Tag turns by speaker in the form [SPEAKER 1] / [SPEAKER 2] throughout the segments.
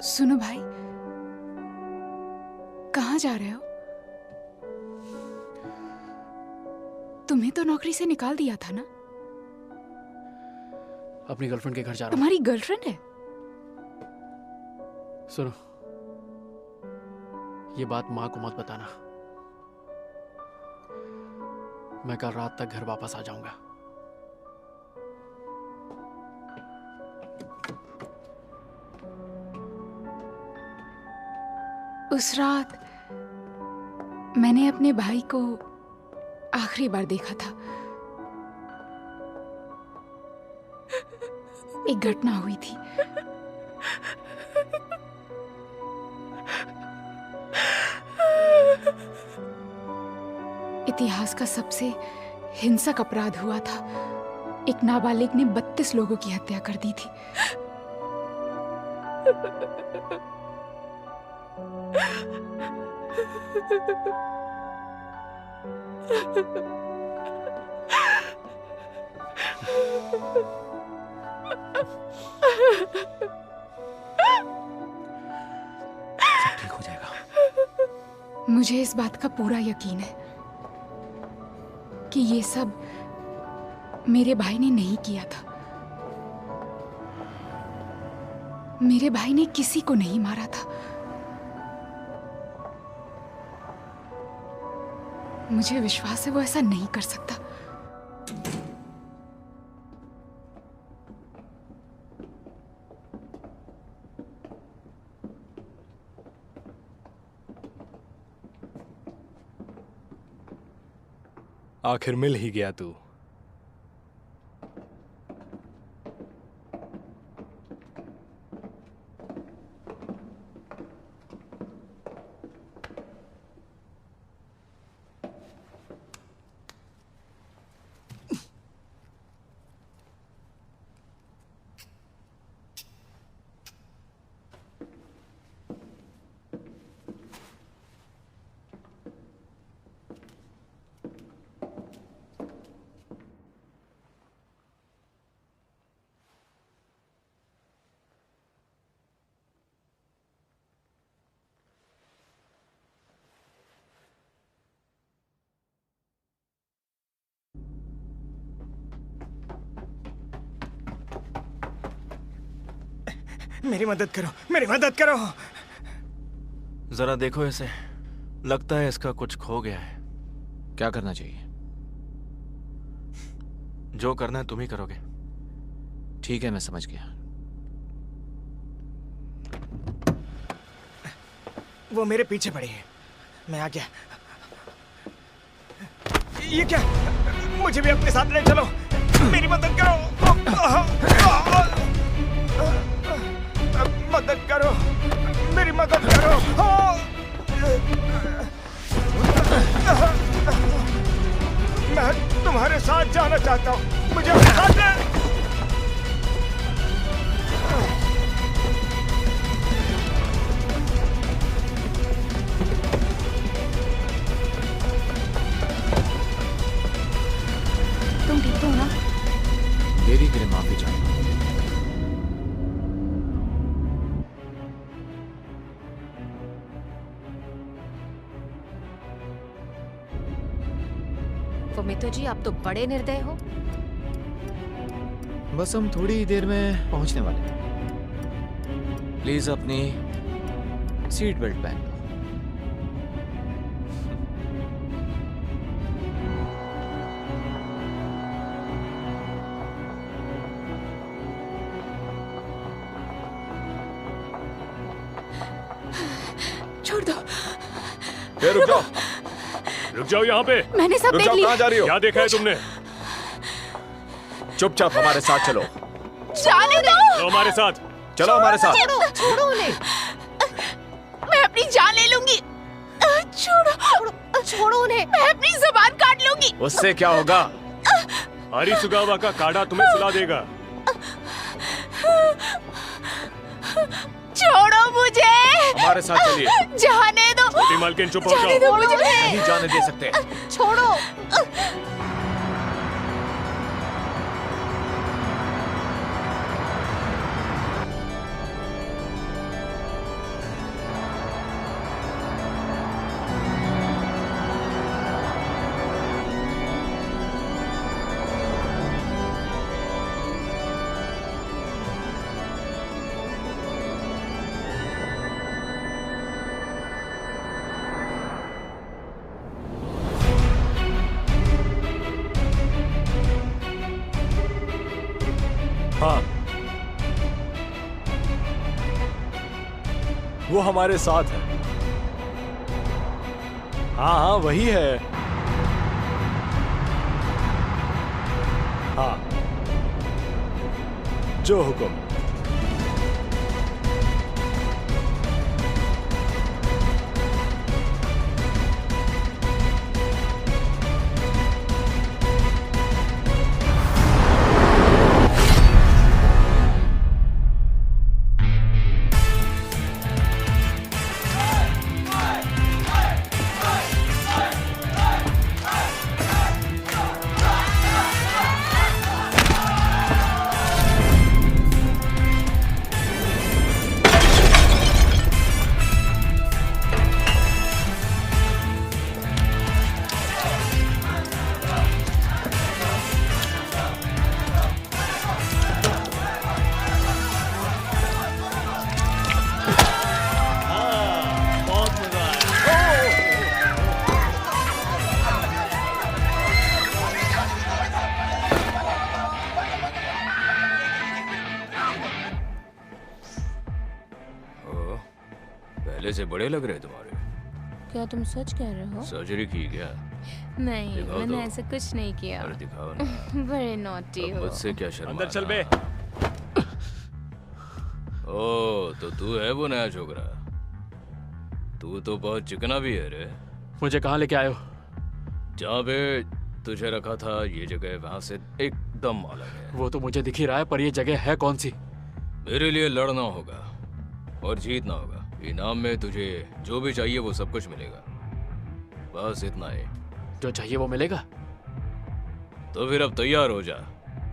[SPEAKER 1] सुनो भाई, कहाँ जा रहे हो? तुम्हें तो नौकरी से निकाल दिया था ना?
[SPEAKER 2] अपनी गर्लफ्रेंड के घर जा रहा हूं।
[SPEAKER 1] तुम्हारी गर्लफ्रेंड है?
[SPEAKER 2] सुनो, ये बात माँ को मत बताना। मैं कल रात तक घर वापस आ जाऊंगा।
[SPEAKER 1] उस रात मैंने अपने भाई को आखिरी बार देखा था। एक घटना हुई थी। इतिहास का सबसे हिंसक अपराध हुआ था। एक नाबालिग ने 32 लोगों की हत्या कर दी थी।
[SPEAKER 3] सब ठीक हो जाएगा।
[SPEAKER 1] मुझे इस बात का पूरा यकीन है कि ये सब मेरे भाई ने नहीं किया था। मेरे भाई ने किसी को नहीं मारा था। मुझे विश्वास है वो ऐसा नहीं कर सकता।
[SPEAKER 3] आखिर मिल ही गया तू।
[SPEAKER 4] मेरी मदद करो, मेरी मदद करो।
[SPEAKER 5] जरा देखो इसे, लगता है इसका कुछ खो गया है।
[SPEAKER 6] क्या करना चाहिए?
[SPEAKER 5] जो करना है तुम ही करोगे।
[SPEAKER 6] ठीक है, मैं समझ गया।
[SPEAKER 4] वो मेरे पीछे पड़ी है, मैं आ गया। ये क्या? मुझे भी अपने साथ ले चलो, मेरी मदद करो। मदद करो, मेरी मदद करो। मैं तुम्हारे साथ जाना चाहता हूँ, मुझे अपने साथ ले।
[SPEAKER 1] तुम ठीक हो ना?
[SPEAKER 6] देरी के लिए माफी चाहता हूँ।
[SPEAKER 7] फुमितो जी, आप तो बड़े निर्दय हो।
[SPEAKER 6] बस हम थोड़ी ही देर में पहुंचने वाले हैं। प्लीज अपनी सीट बेल्ट पहन लो।
[SPEAKER 1] छोड़ दो।
[SPEAKER 3] रुक जाओ यहाँ पे।
[SPEAKER 1] मैंने सब
[SPEAKER 3] रुक
[SPEAKER 1] देख
[SPEAKER 3] जाओ,
[SPEAKER 1] लिया।
[SPEAKER 3] कहाँ जा रही हो? क्या देखा है तुमने? चुपचाप हमारे साथ चलो।
[SPEAKER 1] जाने दो।
[SPEAKER 3] चलो हमारे साथ, चलो हमारे साथ।
[SPEAKER 7] छोड़ो उन्हें।
[SPEAKER 1] मैं अपनी जान ले लूंगी। छोड़ो,
[SPEAKER 7] छोड़ो उन्हें।
[SPEAKER 1] मैं अपनी जुबान काट लूंगी।
[SPEAKER 6] उससे क्या होगा?
[SPEAKER 3] आरिसुगावा का काढ़ा तुम्हें सुला देगा।
[SPEAKER 1] छोड़ो मुझे।
[SPEAKER 6] हमारे साथ चलिए।
[SPEAKER 1] जाने दो।
[SPEAKER 3] छोटी मालकिन, चुप हो
[SPEAKER 1] जाने
[SPEAKER 3] जाओ।
[SPEAKER 1] दो मुझे।
[SPEAKER 6] नहीं जाने दे सकते।
[SPEAKER 7] छोड़ो।
[SPEAKER 3] हाँ, वो हमारे साथ है। हाँ हाँ, वही है। हाँ, जो हुक्म।
[SPEAKER 8] पहले से बड़े लग रहे तुम्हारे।
[SPEAKER 9] क्या तुम सच कह रहे हो?
[SPEAKER 8] सर्जरी की क्या?
[SPEAKER 9] नहीं,
[SPEAKER 8] दिखाओ
[SPEAKER 9] मैंने
[SPEAKER 8] तो।
[SPEAKER 9] ऐसा कुछ नहीं किया।
[SPEAKER 8] अरे दिखाओ ना।
[SPEAKER 9] बड़े नॉटी
[SPEAKER 8] अब
[SPEAKER 9] हो।
[SPEAKER 8] मुझसे क्या शर्म?
[SPEAKER 3] अंदर चल बे।
[SPEAKER 8] ओ, तो तू है वो नया छोकरा। तू तो बहुत चिकना भी है रे।
[SPEAKER 2] मुझे कहाँ लेके आए हो?
[SPEAKER 8] जहाँ पे तुझे रखा था ये जगह वहां से एकदम अलग है।
[SPEAKER 2] वो तो मुझे दिख ही रहा है, पर ये जगह है कौन सी?
[SPEAKER 8] मेरे लिए लड़ना होगा और जीतना होगा। इनाम में तुझे जो भी चाहिए वो सब कुछ मिलेगा। बस इतना ही।
[SPEAKER 2] जो चाहिए वो मिलेगा?
[SPEAKER 8] तो फिर अब तैयार हो जा।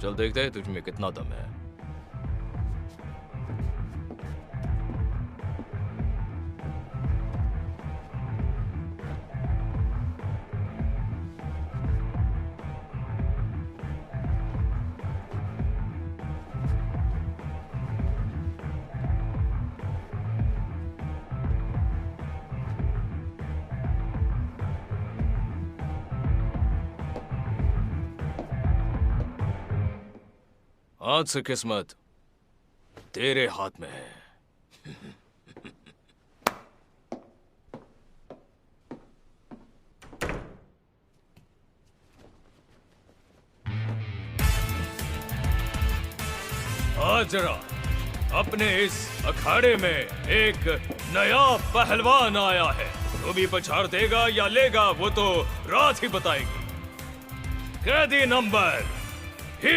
[SPEAKER 8] चल देखते हैं तुझ में कितना दम है। आज से किस्मत तेरे हाथ में है। आज जरा अपने इस अखाड़े में एक नया पहलवान आया है। वो भी पछाड़ देगा या लेगा वो तो रात ही बताएगी। कैदी नंबर ही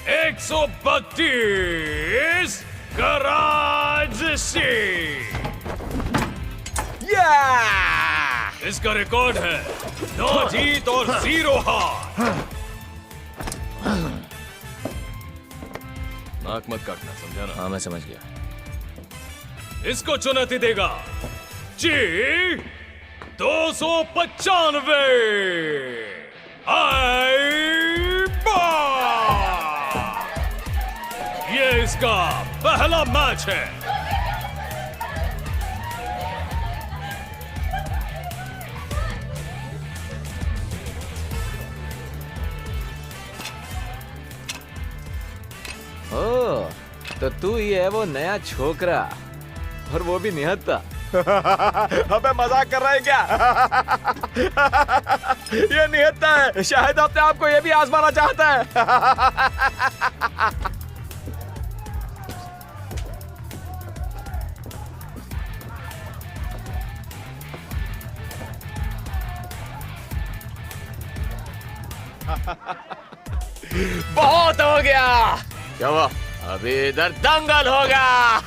[SPEAKER 8] 132 गराज सिंह। इसका रिकॉर्ड है 9 जीत और 0 हार। नाक मत काटना, समझा ना?
[SPEAKER 6] हाँ मैं समझ गया।
[SPEAKER 8] इसको चुनौती देगा जी 295 ये इसका पहला मैच है।
[SPEAKER 6] ओ, तो तू ही है वो नया छोकरा, और वो भी निहत्ता।
[SPEAKER 4] अबे मजाक कर रहा है क्या? ये निहत्ता है। शायद अपने आप को ये भी आजमाना चाहता है। बहुत हो गया। क्या हुआ? अभी इधर दंगल होगा।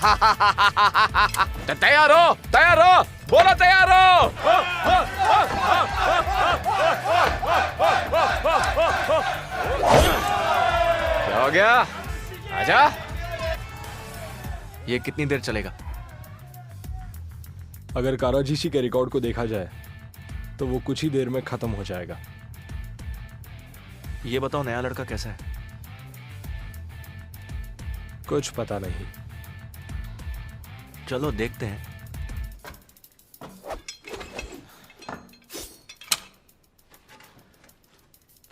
[SPEAKER 4] तो तैयार हो, तैयार हो, बोलो तैयार हो। क्या हो गया? आजा।
[SPEAKER 6] ये कितनी देर चलेगा?
[SPEAKER 3] अगर काराजीशी के रिकॉर्ड को देखा जाए तो वो कुछ ही देर में खत्म हो जाएगा।
[SPEAKER 6] ये बताओ नया लड़का कैसा है?
[SPEAKER 3] कुछ पता नहीं।
[SPEAKER 6] चलो देखते हैं।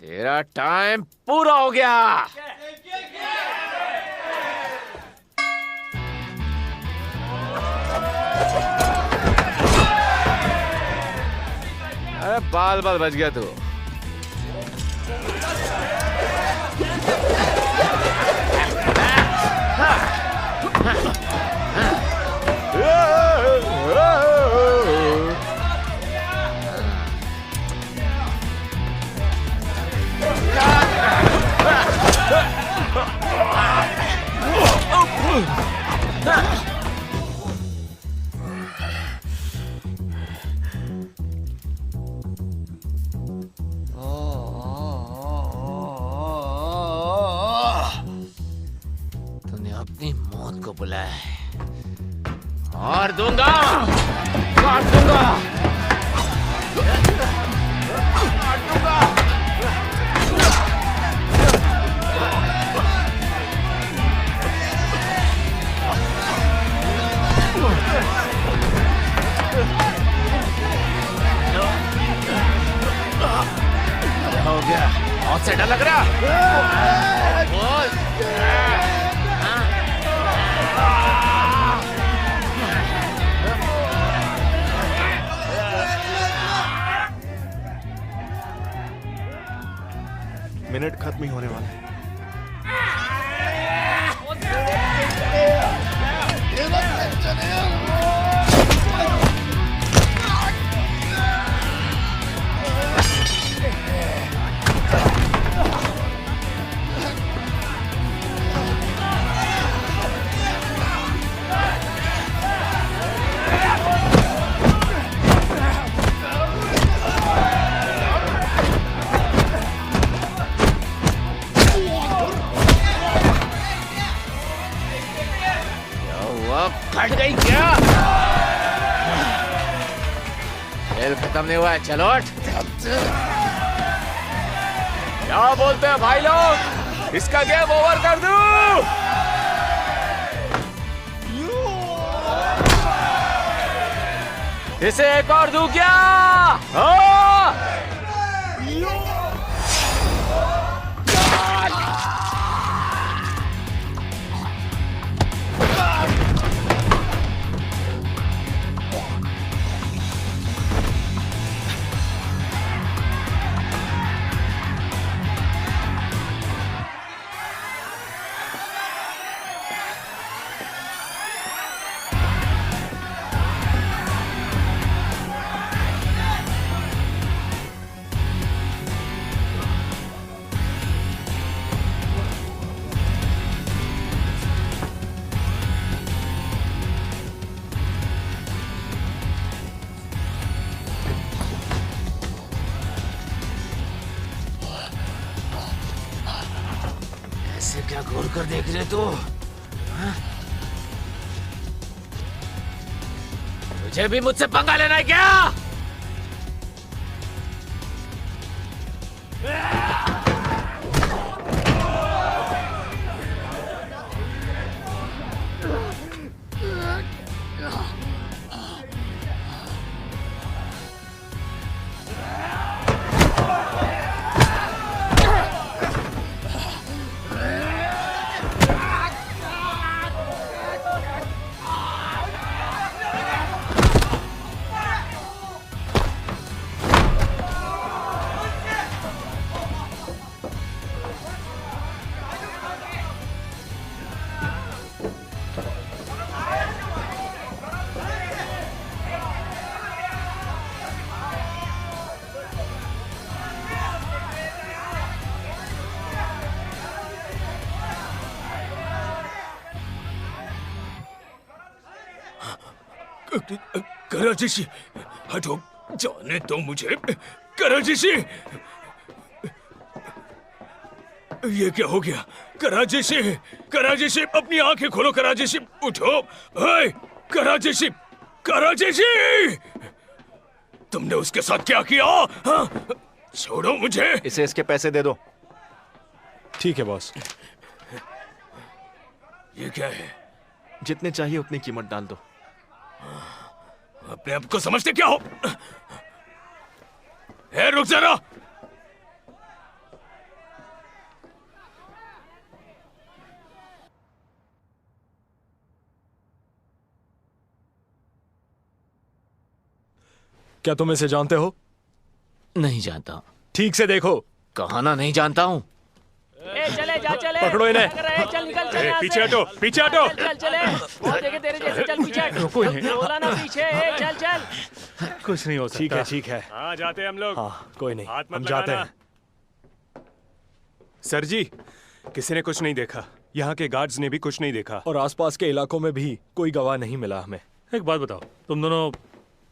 [SPEAKER 4] तेरा टाइम पूरा हो गया। अरे बाल बाल बच गया तू।
[SPEAKER 6] तूने अपनी मौत को बुलाया है।
[SPEAKER 4] मार दूंगा, काट दूंगा, काट दूंगा।
[SPEAKER 6] क्या हो गया?
[SPEAKER 4] बहुत से डर लग रहा। बोल।
[SPEAKER 5] मिनट खत्म ही होने वाला है।
[SPEAKER 4] फट गई क्या? खेल खत्म नहीं हुआ है, चलो उठ। क्या बोलते हैं भाई लोग? इसका गेम ओवर कर दूं? इसे एक और दूं क्या? हाँ?
[SPEAKER 6] ऐसे क्या घूर कर देख रहे तू?
[SPEAKER 4] तुझे भी मुझसे पंगा लेना है क्या?
[SPEAKER 8] कराजीशी, हटो, जाने दो मुझे। कराजीशी, ये क्या हो गया? कराजीशी, कराजीशी, अपनी आंखें खोलो। कराजीशी, उठो। हाय, कराजीशी, कराजीशी, तुमने उसके साथ क्या किया? हाँ? छोड़ो मुझे।
[SPEAKER 5] इसे इसके पैसे दे दो।
[SPEAKER 3] ठीक है बॉस।
[SPEAKER 8] ये क्या है?
[SPEAKER 5] जितने चाहिए उतनी कीमत डाल दो।
[SPEAKER 8] अपने आप को समझते क्या हो? रुक जरा।
[SPEAKER 3] क्या तुम इसे जानते हो?
[SPEAKER 6] नहीं जानता।
[SPEAKER 3] ठीक से देखो।
[SPEAKER 6] कहा ना नहीं जानता हूँ।
[SPEAKER 10] चले जा चले
[SPEAKER 3] पकड़ो इन्हें।
[SPEAKER 10] चल निकल चल यहाँ से।
[SPEAKER 3] पीछे हटो, पीछे हटो।
[SPEAKER 10] चल चले बहुत देखे तेरे जैसे चल पीछे हट।
[SPEAKER 3] रुको इन्हें।
[SPEAKER 10] बोला ना पीछे चल चल।
[SPEAKER 3] कुछ नहीं हो सकता। ठीक है, ठीक है।
[SPEAKER 8] हाँ जाते हैं हम लोग।
[SPEAKER 3] हाँ, कोई नहीं,
[SPEAKER 8] हाथ मत
[SPEAKER 3] हम जाते
[SPEAKER 8] लगाना।
[SPEAKER 3] हैं।
[SPEAKER 8] सर जी, किसी ने कुछ नहीं देखा। यहाँ के गार्ड्स ने भी कुछ नहीं देखा।
[SPEAKER 3] और आसपास के इलाकों में भी कोई गवाह नहीं मिला हमें।
[SPEAKER 11] एक बात बताओ, तुम दोनों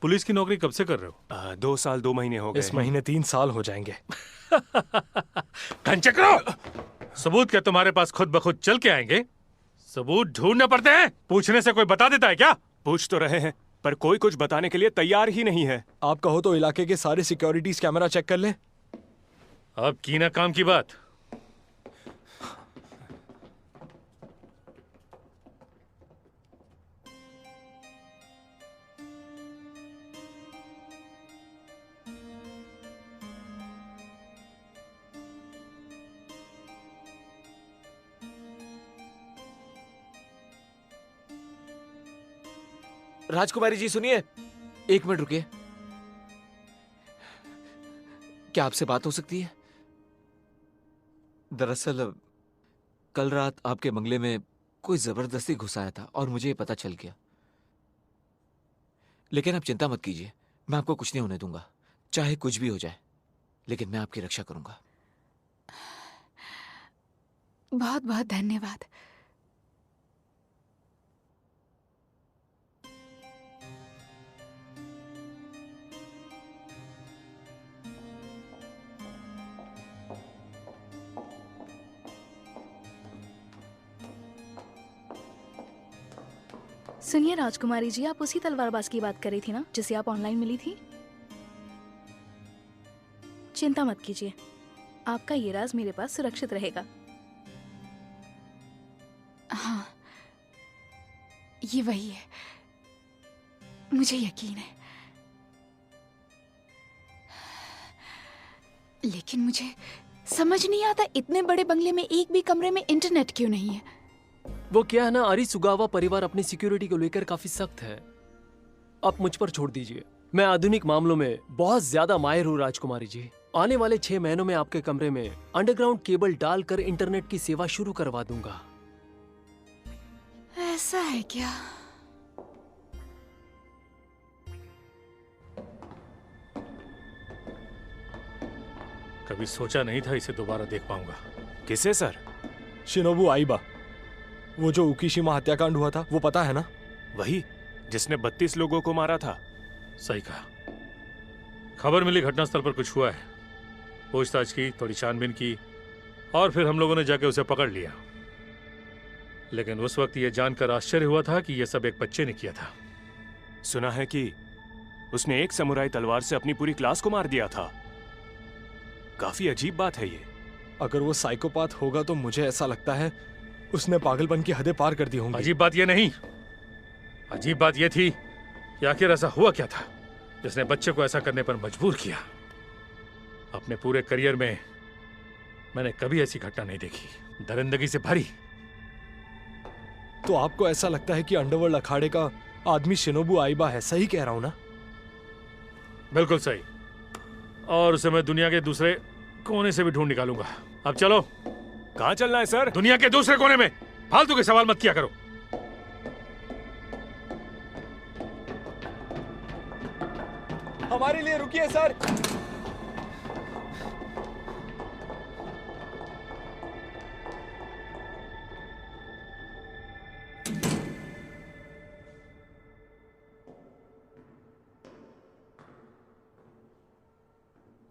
[SPEAKER 11] पुलिस की नौकरी कब से कर रहे हो?
[SPEAKER 8] 2 साल 2 महीने हो गए।
[SPEAKER 3] इस महीने 3 साल हो जाएंगे।
[SPEAKER 11] कंचक्रो, सबूत क्या तुम्हारे पास खुद ब खुद चल के आएंगे? सबूत ढूंढने पड़ते हैं। पूछने से कोई बता देता है क्या?
[SPEAKER 8] पूछ तो रहे हैं, पर कोई कुछ बताने के लिए तैयार ही नहीं है।
[SPEAKER 3] आप कहो तो इलाके के सारे सिक्योरिटीज कैमरा चेक कर ले।
[SPEAKER 11] अब की ना काम की बात।
[SPEAKER 6] राजकुमारी जी सुनिए, 1 मिनट रुकिए। क्या आपसे बात हो सकती है? दरअसल कल रात आपके बंगले में कोई जबरदस्ती घुस आया था और मुझे ये पता चल गया। लेकिन आप चिंता मत कीजिए, मैं आपको कुछ नहीं होने दूंगा, चाहे कुछ भी हो जाए, लेकिन मैं आपकी रक्षा करूंगा।
[SPEAKER 1] बहुत बहुत धन्यवाद।
[SPEAKER 12] सुनिए राजकुमारी जी, आप उसी तलवारबाज की बात कर रही थी ना, जिसे आप ऑनलाइन मिली थी? चिंता मत कीजिए, आपका ये राज मेरे पास सुरक्षित रहेगा।
[SPEAKER 1] हाँ, ये वही है, मुझे यकीन है। लेकिन मुझे समझ नहीं आता, इतने बड़े बंगले में एक भी कमरे में इंटरनेट क्यों नहीं है?
[SPEAKER 2] वो क्या है ना, अरिसुगावा परिवार अपनी सिक्योरिटी को लेकर काफी सख्त है। आप मुझ पर छोड़ दीजिए, मैं आधुनिक मामलों में बहुत ज्यादा माहिर हूँ राजकुमारी जी। आने वाले 6 महीनों में आपके कमरे में अंडरग्राउंड केबल डालकर इंटरनेट की सेवा शुरू करवा दूंगा।
[SPEAKER 1] ऐसा है क्या?
[SPEAKER 11] कभी सोचा नहीं था इसे दोबारा देख पाऊंगा।
[SPEAKER 8] किसे सर?
[SPEAKER 3] शिनोबु आइबा, वो जो उकीशिमा हत्याकांड हुआ था, वो पता है ना?
[SPEAKER 8] वही जिसने 32 लोगों को मारा था।
[SPEAKER 11] सही कहा। खबर मिली घटनास्थल पर कुछ हुआ है, पूछताछ की, थोड़ी छानबीन की और फिर हम लोगों ने जाके उसे पकड़ लिया। लेकिन उस वक्त यह जानकर आश्चर्य हुआ था कि यह सब एक बच्चे ने किया था।
[SPEAKER 8] सुना है कि उसने एक समुराई तलवार से अपनी पूरी क्लास को मार दिया था। काफी अजीब बात है ये।
[SPEAKER 3] अगर वो साइकोपाथ होगा तो मुझे ऐसा लगता है उसने पागलपन की हदें पार कर दी होंगी।
[SPEAKER 11] अजीब बात यह नहीं, अजीब बात यह थी कि आखिर ऐसा हुआ क्या था जिसने बच्चे को ऐसा करने पर मजबूर किया। अपने पूरे करियर में मैंने कभी ऐसी घटना नहीं देखी, दरिंदगी से भरी।
[SPEAKER 3] तो आपको ऐसा लगता है कि अंडरवर्ल्ड अखाड़े का आदमी शिनोबु आइबा है? सही कह रहा हूं ना?
[SPEAKER 11] बिल्कुल सही। और उसे मैं दुनिया के दूसरे कोने से भी ढूंढ निकालूंगा। अब चलो।
[SPEAKER 8] कहां चलना है सर?
[SPEAKER 11] दुनिया के दूसरे कोने में। फालतू के सवाल मत किया करो।
[SPEAKER 3] हमारे लिए रुकिए सर।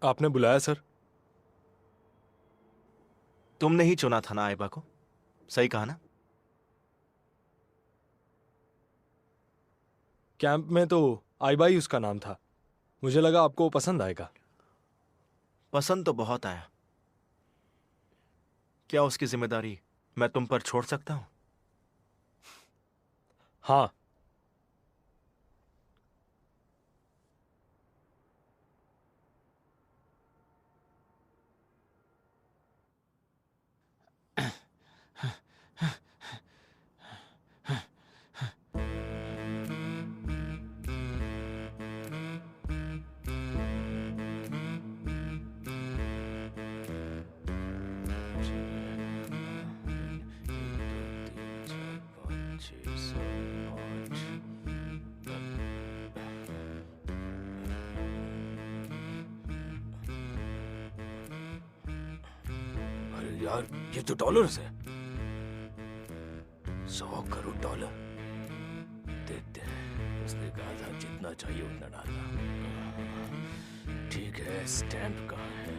[SPEAKER 3] आपने बुलाया सर?
[SPEAKER 5] तुमने ही चुना था ना आइबा को, सही कहा ना?
[SPEAKER 3] कैंप में तो आइबा ही उसका नाम था। मुझे लगा आपको वो पसंद आएगा।
[SPEAKER 5] पसंद तो बहुत आया। क्या उसकी जिम्मेदारी मैं तुम पर छोड़ सकता हूं?
[SPEAKER 3] हाँ।
[SPEAKER 4] यार ये तो डॉलर्स है। 100 करोड़ डॉलर। देखते हैं, उसने कहा था जितना चाहिए उतना डालना। ठीक है, स्टैंप कहाँ है?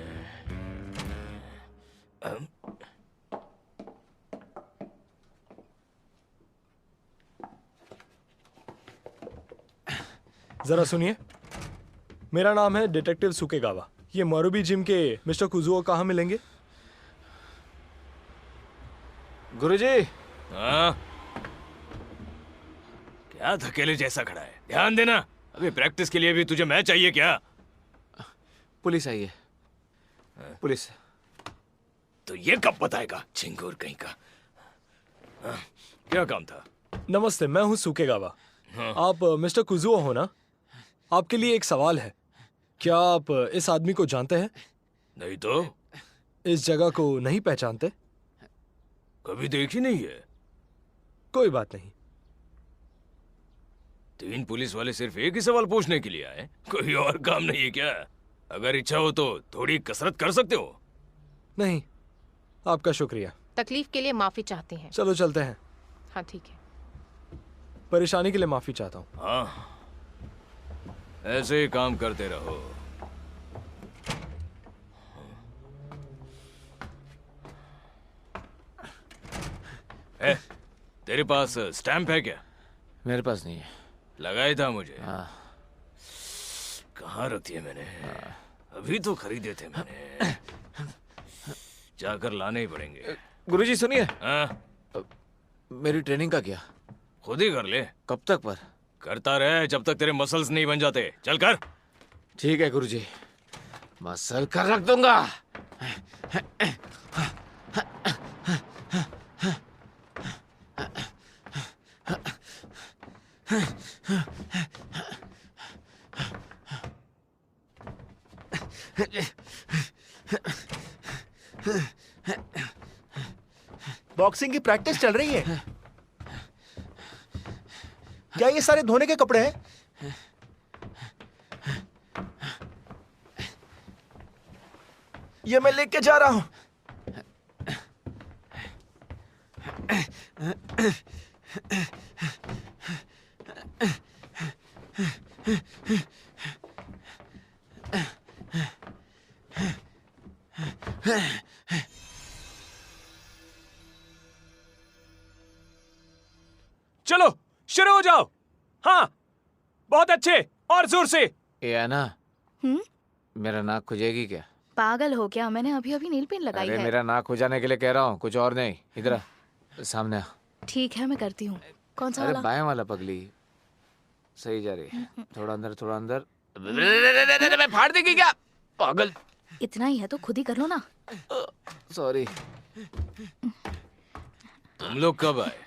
[SPEAKER 3] जरा सुनिए, मेरा नाम है डिटेक्टिव सुकेगावा। ये मारुबी जिम के मिस्टर कुजुओ कहाँ मिलेंगे?
[SPEAKER 6] गुरुजी।
[SPEAKER 4] हाँ? क्या धकेले जैसा खड़ा है? ध्यान देना, अभी प्रैक्टिस के लिए भी तुझे मैच चाहिए क्या?
[SPEAKER 6] पुलिस आई है। पुलिस।
[SPEAKER 4] तो ये कब बताएगा, चिंगूर कहीं का? हाँ, क्या काम था?
[SPEAKER 3] नमस्ते, मैं हूँ सुकेगावा।
[SPEAKER 4] हाँ।
[SPEAKER 3] आप मिस्टर कुजुओ हो ना? आपके लिए एक सवाल है। क्या आप इस आदमी को जानते हैं?
[SPEAKER 4] नहीं तो?
[SPEAKER 3] इस जगह को नहीं पहचानते?
[SPEAKER 4] कभी देखी नहीं है।
[SPEAKER 3] कोई बात नहीं।
[SPEAKER 4] 3 पुलिस वाले सिर्फ एक ही सवाल पूछने के लिए आए? कोई और काम नहीं है क्या? अगर इच्छा हो तो थोड़ी कसरत कर सकते हो।
[SPEAKER 3] नहीं, आपका शुक्रिया।
[SPEAKER 7] तकलीफ के लिए माफी चाहते हैं।
[SPEAKER 3] चलो चलते हैं।
[SPEAKER 7] हाँ ठीक है।
[SPEAKER 3] परेशानी के लिए माफी चाहता हूँ।
[SPEAKER 4] हाँ, ऐसे ही काम करते रहो। तेरे पास स्टैंप है क्या?
[SPEAKER 6] मेरे पास नहीं है।
[SPEAKER 4] लगाया था मुझे।
[SPEAKER 6] हाँ।
[SPEAKER 4] कहाँ रखी है मैंने? अभी तो खरीदे थे मैंने। जाकर लाने ही पड़ेंगे।
[SPEAKER 6] गुरुजी सुनिए।
[SPEAKER 4] हाँ?
[SPEAKER 6] मेरी ट्रेनिंग का क्या?
[SPEAKER 4] खुद ही कर ले।
[SPEAKER 6] कब तक पर?
[SPEAKER 4] करता रहे जब तक तेरे मसल्स नहीं बन जाते। चल कर।
[SPEAKER 6] ठीक है गुरुजी, मसल कर रख दूंगा।
[SPEAKER 13] बॉक्सिंग की प्रैक्टिस चल रही है। क्या ये सारे धोने के कपड़े हैं? ये मैं लेके जा रहा हूं।
[SPEAKER 2] चलो शुरू हो जाओ। हाँ, बहुत अच्छे, और जोर से।
[SPEAKER 6] ये है ना, मेरा नाक खुजेगी क्या?
[SPEAKER 12] पागल हो क्या? मैंने अभी अभी नील पेंट लगाई
[SPEAKER 6] अरे
[SPEAKER 12] है।
[SPEAKER 6] मेरा नाक खुजाने के लिए कह रहा हूँ, कुछ और नहीं। इधर आ, सामने आ।
[SPEAKER 12] ठीक है, मैं करती हूँ। कौन सा
[SPEAKER 6] अरे
[SPEAKER 12] वाला?
[SPEAKER 6] बाएं वाला पगली। सही जा रही है। थोड़ा अंदर, थोड़ा अंदर।
[SPEAKER 4] मैं फाड़ देगी क्या? पागल।
[SPEAKER 12] इतना ही है तो खुद ही कर लो ना।
[SPEAKER 6] सॉरी।
[SPEAKER 4] तुम लोग कब आए?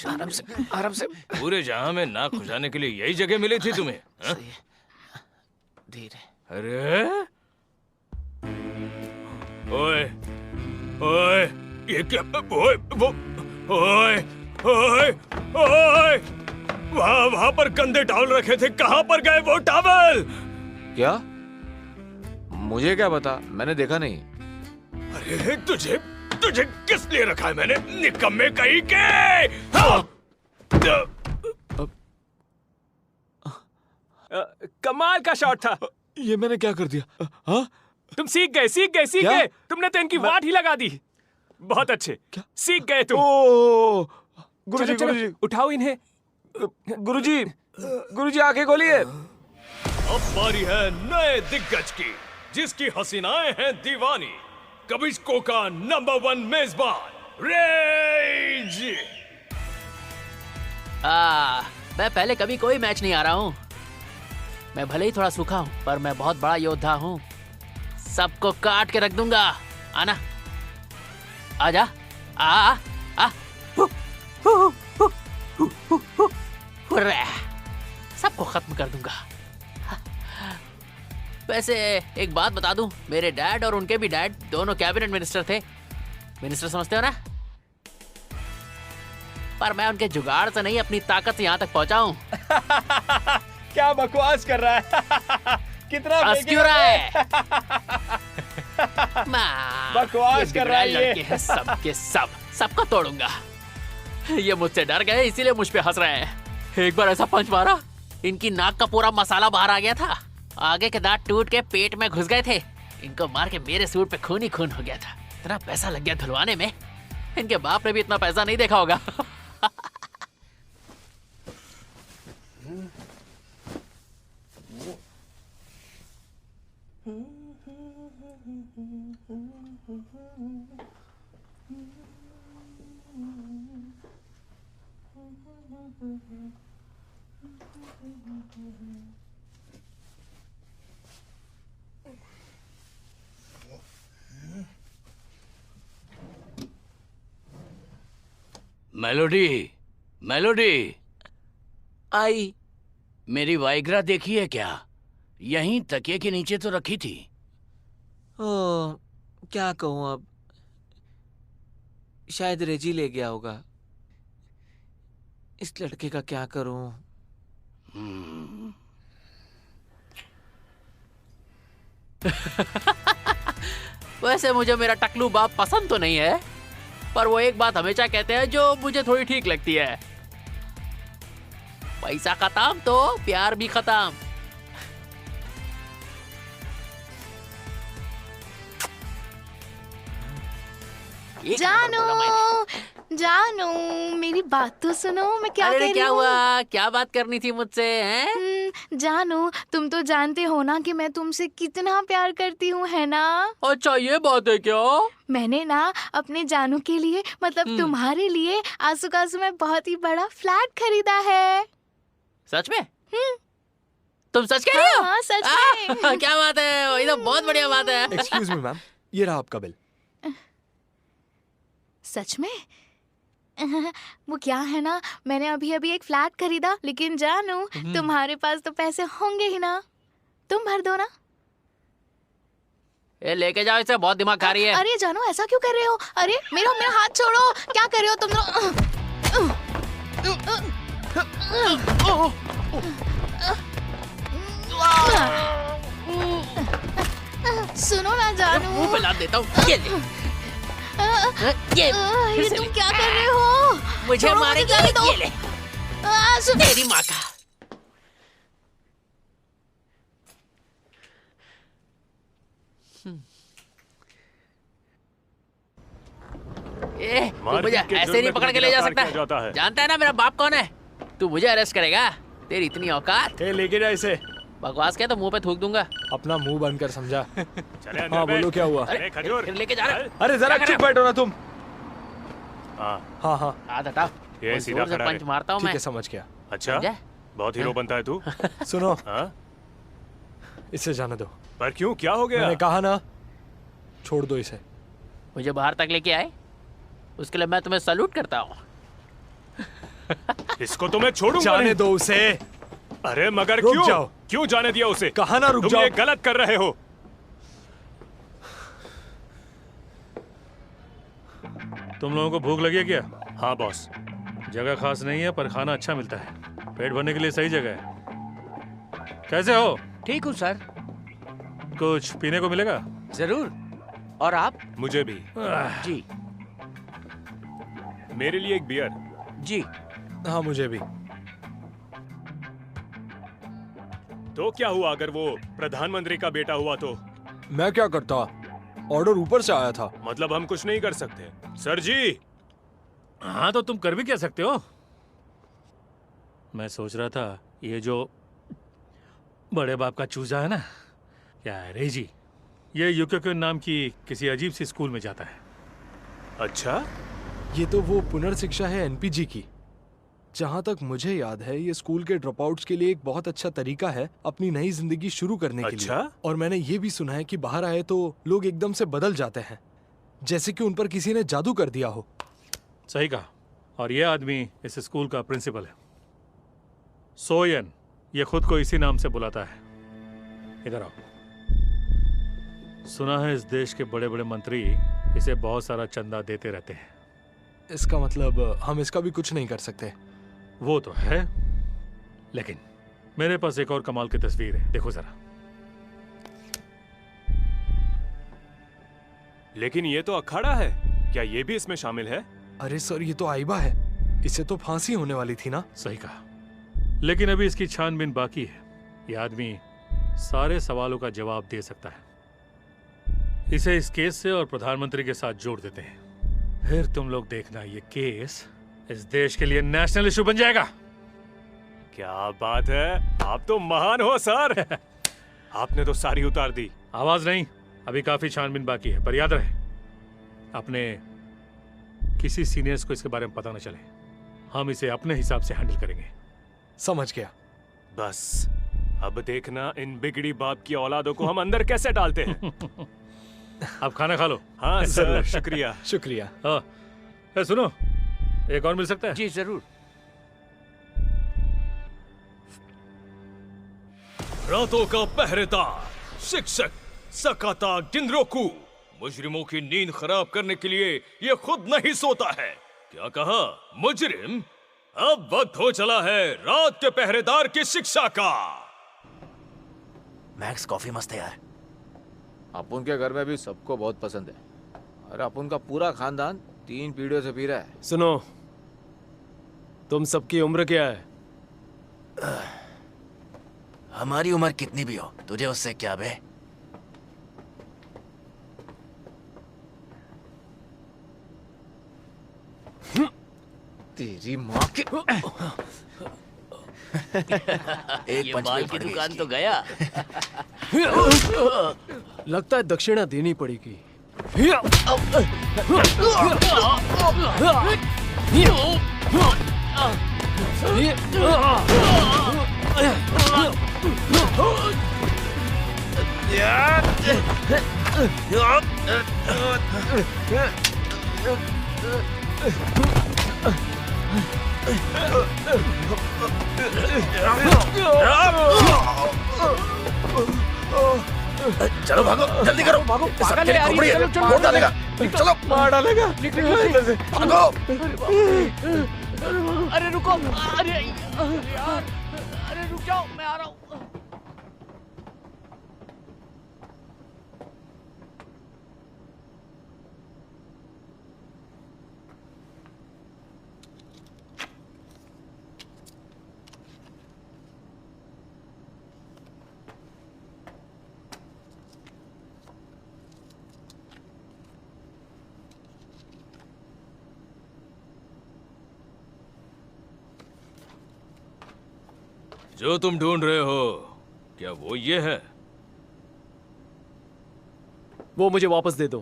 [SPEAKER 6] आराम से, आराम से।
[SPEAKER 4] पूरे जहां में नाक खुजाने के लिए यही जगह मिली थी तुम्हें? हाँ?
[SPEAKER 6] धीरे।
[SPEAKER 4] अरे ओए ओए, ये क्या? ओए वो, ओए ओए ओए, वहां पर गंदे टॉवल रखे थे, कहां पर गए वो टॉवल?
[SPEAKER 6] क्या? मुझे क्या पता, मैंने देखा नहीं।
[SPEAKER 4] अरे तुझे तुझे किस लिए रखा है मैंने, निकम्मे कहीं के? हाँ!
[SPEAKER 2] कमाल का शॉट था।
[SPEAKER 3] ये मैंने क्या कर दिया? हाँ?
[SPEAKER 2] तुम सीख गए, सीख गए, सीख गए। तुमने तो इनकी वाट ही लगा दी। बहुत अच्छे, सीख गए तुम।
[SPEAKER 3] ओ, गुरुजी,
[SPEAKER 2] चलो, चलो,
[SPEAKER 3] गुरुजी,
[SPEAKER 2] उठाओ इन्हें।
[SPEAKER 3] गुरुजी, गुरुजी आंखें खोलिए।
[SPEAKER 8] अब बारी है नए दिग्गज की, जिसकी हसीनाएं हैं दीवानी। कबिस्को का नंबर 1 मेजबान रेज।
[SPEAKER 10] मैं पहले कभी कोई मैच नहीं आ रहा हूँ। मैं भले ही थोड़ा सूखा हूँ, पर मैं बहुत बड़ा योद्धा हूँ। सबको काट के रख दूंगा। आना, आजा, आ आ, सबको खत्म कर दूंगा। वैसे एक बात बता दूं, मेरे डैड और उनके भी डैड दोनों कैबिनेट मिनिस्टर थे। मिनिस्टर समझते हो ना? पर मैं उनके जुगाड़ से नहीं, अपनी ताकत से यहाँ तक पहुंचा हूँ।
[SPEAKER 13] क्या बकवास कर रहा है? कितना
[SPEAKER 10] हंस क्यों रहा है? बकवास कर रहा है ये। लड़के हैं सबके सबको तोड़ूंगा। ये मुझसे डर गए इसीलिए मुझ पे हंस रहे हैं। एक बार ऐसा पंच मारा, इनकी नाक का पूरा मसाला बाहर आ गया था। आगे के दांत टूट के पेट में घुस गए थे। इनको मार के मेरे सूट पे खून ही खून हो गया था। इतना पैसा लग गया धुलवाने में, इनके बाप ने भी इतना पैसा नहीं देखा होगा।
[SPEAKER 14] मेलोडी
[SPEAKER 10] आई।
[SPEAKER 14] मेरी वाइग्रा देखी है क्या? यहीं तकिए के नीचे तो रखी थी।
[SPEAKER 6] ओ, क्या कहूँ अब, शायद रेजी ले गया होगा। इस लड़के का क्या करूं?
[SPEAKER 10] वैसे मुझे मेरा टकलू बाप पसंद तो नहीं है, पर वो एक बात हमेशा कहते हैं जो मुझे थोड़ी ठीक लगती है। पैसा खत्म तो प्यार भी खत्म।
[SPEAKER 12] जानू मेरी बात तो सुनो, मैं क्या कह रही हूँ।
[SPEAKER 10] क्या हुआ? क्या बात करनी थी मुझसे? हैं?
[SPEAKER 12] जानू, तुम तो जानते हो ना कि मैं तुमसे कितना प्यार करती हूँ, है ना?
[SPEAKER 10] अच्छा, ये बात है क्या?
[SPEAKER 12] मैंने ना अपने जानू के लिए, मतलब तुम्हारे लिए आसू-कासू में बहुत ही बड़ा फ्लैट खरीदा है।
[SPEAKER 10] सच में? तुम सच कह रही हो?
[SPEAKER 12] हाँ, सच में।
[SPEAKER 10] क्या बात है, वही तो बहुत बढ़िया बात है।
[SPEAKER 3] एक्सक्यूज मी मैम, ये रहा आपका बिल।
[SPEAKER 12] सच में? वो क्या है ना, मैंने अभी अभी एक फ्लैट खरीदा, लेकिन जानू तुम्हारे पास तो पैसे होंगे ही ना, तुम भर दो ना।
[SPEAKER 10] ये लेके जाओ इसे, बहुत दिमाग खा रही है।
[SPEAKER 12] अरे जानू, ऐसा क्यों कर रहे हो? अरे मेरा हाथ छोड़ो, क्या कर रहे हो तुम लोग? सुनो ना जानू,
[SPEAKER 10] मुंह पे लात देता हूँ। ये
[SPEAKER 12] तुम क्या कर रहे हो?
[SPEAKER 10] मुझे मारेगी। ये ले तेरी माँ का। तू मुझे ऐसे नहीं पकड़ के ले जा सकता। जानता है ना मेरा बाप कौन है? तू मुझे अरेस्ट करेगा? तेरी इतनी औकात?
[SPEAKER 3] लेके जा इसे।
[SPEAKER 10] बकवास क्या, तो मुंह पे थूक दूंगा।
[SPEAKER 3] अपना मुंह बंद कर, समझा? हाँ बोलो, क्या हुआ?
[SPEAKER 10] अरे खजूर लेके जा रहे।
[SPEAKER 3] अरे जरा चुप बैठो ना तुम।
[SPEAKER 8] हाँ
[SPEAKER 3] हाँ
[SPEAKER 10] हाथ हटाओ।
[SPEAKER 8] ये सीधा खड़ा
[SPEAKER 10] पंच मारता हूँ मैं।
[SPEAKER 3] ठीक है, समझ गया।
[SPEAKER 8] अच्छा, बहुत हीरो बनता है तू।
[SPEAKER 3] सुनो,
[SPEAKER 8] हाँ?
[SPEAKER 3] इसे जाने दो।
[SPEAKER 8] पर क्यों, क्या हो गया?
[SPEAKER 3] मैंने कहा ना, छोड़ दो इसे।
[SPEAKER 10] मुझे बाहर तक लेके आए, उसके लिए मैं तुम्हें सैल्यूट करता हूँ।
[SPEAKER 8] इसको तो मैं छोड़ूंगा।
[SPEAKER 3] जाने दो उसे।
[SPEAKER 8] अरे मगर
[SPEAKER 3] रुक
[SPEAKER 8] क्यों?
[SPEAKER 3] जाओ।
[SPEAKER 8] क्यों जाने दिया उसे?
[SPEAKER 3] कहा ना रुक
[SPEAKER 8] तुम
[SPEAKER 3] जाओ।
[SPEAKER 8] ये गलत कर रहे हो।
[SPEAKER 11] तुम लोगों को भूख लगी है क्या?
[SPEAKER 8] हाँ बॉस।
[SPEAKER 11] जगह खास नहीं है पर खाना अच्छा मिलता है। पेट भरने के लिए सही जगह है। कैसे हो?
[SPEAKER 14] ठीक हूँ सर।
[SPEAKER 11] कुछ पीने को मिलेगा?
[SPEAKER 14] जरूर। और आप?
[SPEAKER 8] मुझे भी।
[SPEAKER 14] जी।
[SPEAKER 8] मेरे लिए एक बियर।
[SPEAKER 14] जी।
[SPEAKER 3] हाँ, मुझे भी।
[SPEAKER 8] तो क्या हुआ अगर वो प्रधानमंत्री का बेटा हुआ तो?
[SPEAKER 3] मैं क्या करता? ऑर्डर ऊपर से आया था।
[SPEAKER 8] मतलब हम कुछ नहीं कर सकते? सर जी।
[SPEAKER 11] हाँ, तो तुम कर भी क्या सकते हो? मैं सोच रहा था, ये जो बड़े बाप का चूजा है ना, क्या है, रेजी, ये यूके नाम की किसी अजीब सी स्कूल में जाता है।
[SPEAKER 8] अच्छा,
[SPEAKER 3] ये तो वो पुनर्शिक्षा है एनपीजी की। जहाँ तक मुझे याद है, ये स्कूल के ड्रॉपआउट्स के लिए एक बहुत अच्छा तरीका है अपनी नई जिंदगी शुरू करने के लिए। और मैंने ये भी सुना है कि बाहर आए तो लोग एकदम से बदल जाते हैं, जैसे कि उन पर किसी ने जादू कर दिया हो।
[SPEAKER 11] सही कहा। और ये आदमी इस स्कूल का प्रिंसिपल है, सोयन। ये खुद को इसी नाम से बुलाता है। इधर आओ। सुना है इस देश के बड़े बड़े मंत्री इसे बहुत सारा चंदा देते रहते हैं।
[SPEAKER 3] इसका मतलब हम इसका भी कुछ नहीं कर सकते।
[SPEAKER 11] वो तो है, लेकिन मेरे पास एक और कमाल की तस्वीर है, देखो जरा।
[SPEAKER 4] लेकिन ये तो अखाड़ा है, क्या ये भी इसमें शामिल है?
[SPEAKER 3] अरे सर, ये तो आइबा है, इसे तो फांसी होने वाली थी ना।
[SPEAKER 11] सही कहा, लेकिन अभी इसकी छानबीन बाकी है। ये आदमी सारे सवालों का जवाब दे सकता है। इसे इस केस से और प्रधानमंत्री के साथ जोड़ देते हैं, फिर तुम लोग देखना, ये केस इस देश के लिए नेशनल इशू बन जाएगा।
[SPEAKER 4] क्या बात है, आप तो महान हो सर। आपने तो सारी उतार दी।
[SPEAKER 11] आवाज नहीं, अभी काफी छानबीन बाकी है, पर याद रहे अपने किसी सीनियर्स को इसके बारे में पता न चले। हम इसे अपने हिसाब से हैंडल करेंगे।
[SPEAKER 3] समझ गया।
[SPEAKER 4] बस अब देखना इन बिगड़ी बाप की औलादों को हम अंदर कैसे डालते हैं।
[SPEAKER 11] अब खाना खा लो।
[SPEAKER 4] हाँ सर, शुक्रिया।
[SPEAKER 3] शुक्रिया।
[SPEAKER 11] सुनो, एक और मिल सकता है?
[SPEAKER 14] जी जरूर।
[SPEAKER 8] रातों का पहरेदार शिक्षक सकाता गिनरोकू मुजरिमों की नींद खराब करने के लिए ये खुद नहीं सोता है। क्या कहा मुजरिम? अब वक्त हो चला है रात के पहरेदार की शिक्षा का।
[SPEAKER 6] मैक्स, कॉफी मस्त है यार। अपुन के घर में भी सबको बहुत पसंद है। अरे अपुन का पूरा खानदान 3 पीढ़ियों से पी रहा है।
[SPEAKER 2] सुनो, तुम सबकी उम्र क्या है?
[SPEAKER 6] हमारी उम्र कितनी भी हो, तुझे उससे क्या बे? तेरी माँ की
[SPEAKER 14] एक बाल की दुकान तो गया।
[SPEAKER 2] लगता है दक्षिणा देनी पड़ेगी।
[SPEAKER 6] चलो भागो, जल्दी करो, भागो।
[SPEAKER 2] पागल है यार, ये चलो, चलो,
[SPEAKER 6] मार डालेगा। चलो, मार डालेगा। भागो।
[SPEAKER 14] अरे रुको, अरे यार, अरे रुक जाओ, मैं आ रहा हूँ।
[SPEAKER 8] जो तुम ढूंढ रहे हो, क्या वो ये है?
[SPEAKER 2] वो मुझे वापस दे दो।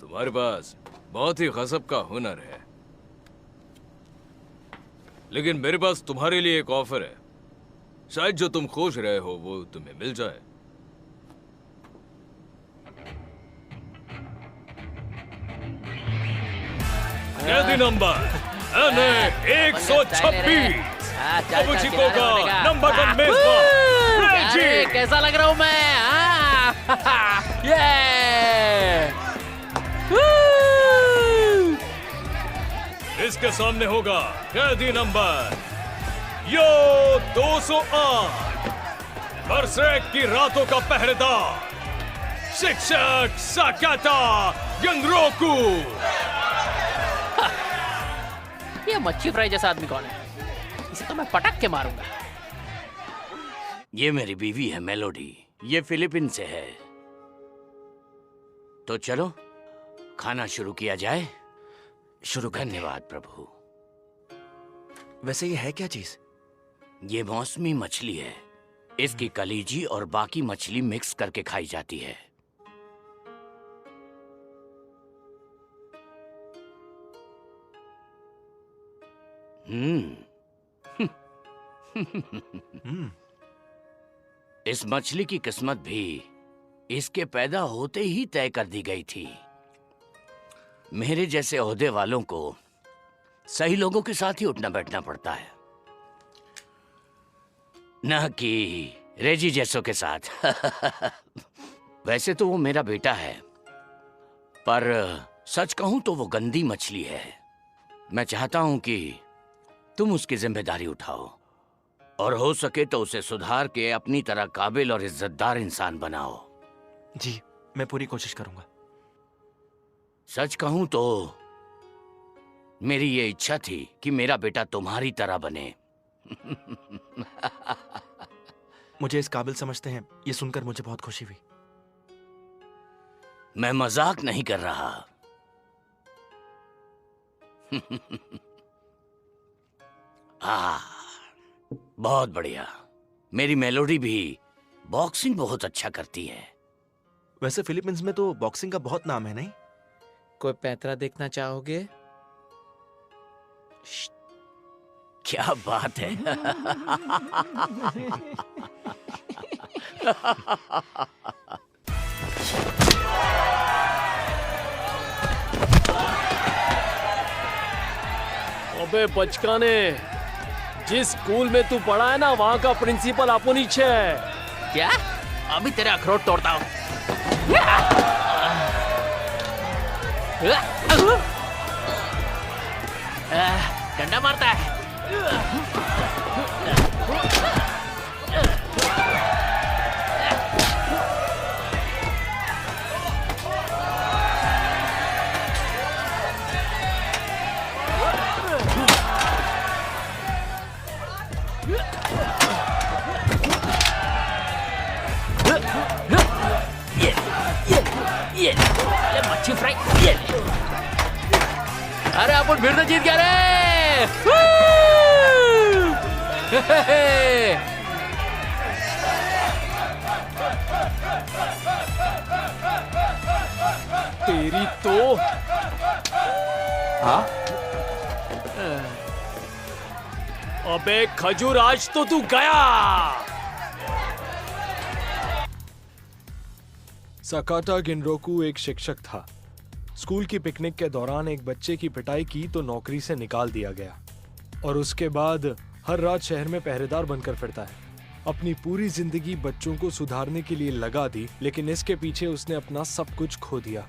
[SPEAKER 8] तुम्हारे पास बहुत ही गजब का हुनर है, लेकिन मेरे पास तुम्हारे लिए एक ऑफर है। शायद जो तुम खोज रहे हो वो तुम्हें मिल जाए। कैदी नंबर NA-126 अबू चिको का नंबर 1 मेजबान
[SPEAKER 10] अरे कैसा लग रहा हूँ मैं? ये
[SPEAKER 8] इसके सामने होगा कैदी नंबर यो 208 बरसेक की रातों का पहरेदार शिक्षक सकाता गिनरोकू।
[SPEAKER 10] ये मच्छी फ्राई जैसा आदमी कौन है? इसे तो मैं पटक के मारूंगा।
[SPEAKER 14] ये मेरी बीवी है मेलोडी, ये फिलीपीन से है। तो चलो खाना शुरू किया जाए।
[SPEAKER 6] शुरू कर।
[SPEAKER 14] धन्यवाद प्रभु।
[SPEAKER 6] वैसे ये है क्या चीज?
[SPEAKER 14] ये मौसमी मछली है। इसकी कलीजी और बाकी मछली मिक्स करके खाई जाती है। इस मछली की किस्मत भी इसके पैदा होते ही तय कर दी गई थी। मेरे जैसे ओहदे वालों को सही लोगों के साथ ही उठना बैठना पड़ता है, न कि रेजी जैसों के साथ। वैसे तो वो मेरा बेटा है, पर सच कहूं तो वो गंदी मछली है। मैं चाहता हूं कि तुम उसकी जिम्मेदारी उठाओ और हो सके तो उसे सुधार के अपनी तरह काबिल और इज्जतदार इंसान बनाओ।
[SPEAKER 13] जी, मैं पूरी कोशिश करूंगा।
[SPEAKER 14] सच कहूं तो मेरी ये इच्छा थी कि मेरा बेटा तुम्हारी तरह बने।
[SPEAKER 13] मुझे इस काबिल समझते हैं, ये सुनकर मुझे बहुत खुशी हुई।
[SPEAKER 14] मैं मजाक नहीं कर रहा। बहुत बढ़िया। मेरी मेलोडी भी बॉक्सिंग बहुत अच्छा करती है।
[SPEAKER 13] वैसे फिलीपींस में तो बॉक्सिंग का बहुत नाम है, नहीं?
[SPEAKER 6] कोई पैतरा देखना चाहोगे?
[SPEAKER 14] क्या बात है।
[SPEAKER 2] अबे बचकाने, जिस स्कूल में तू पढ़ा है ना, वहाँ का प्रिंसिपल अपुनीच है।
[SPEAKER 10] क्या? अभी तेरे अखरोट तोड़ता हूँ। डंडा मारता है। ये मच्छी फ्राई। ये अरे अपन फिर से जीत गया रे।
[SPEAKER 2] तेरी तो
[SPEAKER 13] हाँ?
[SPEAKER 2] अबे खजूर, आज तो तू गया।
[SPEAKER 3] सकाटा गिनरोकू एक शिक्षक था। स्कूल की पिकनिक के दौरान एक बच्चे की पिटाई की तो नौकरी से निकाल दिया गया और उसके बाद हर रात शहर में पहरेदार बनकर फिरता है। अपनी पूरी जिंदगी बच्चों को सुधारने के लिए लगा दी, लेकिन इसके पीछे उसने अपना सब कुछ खो दिया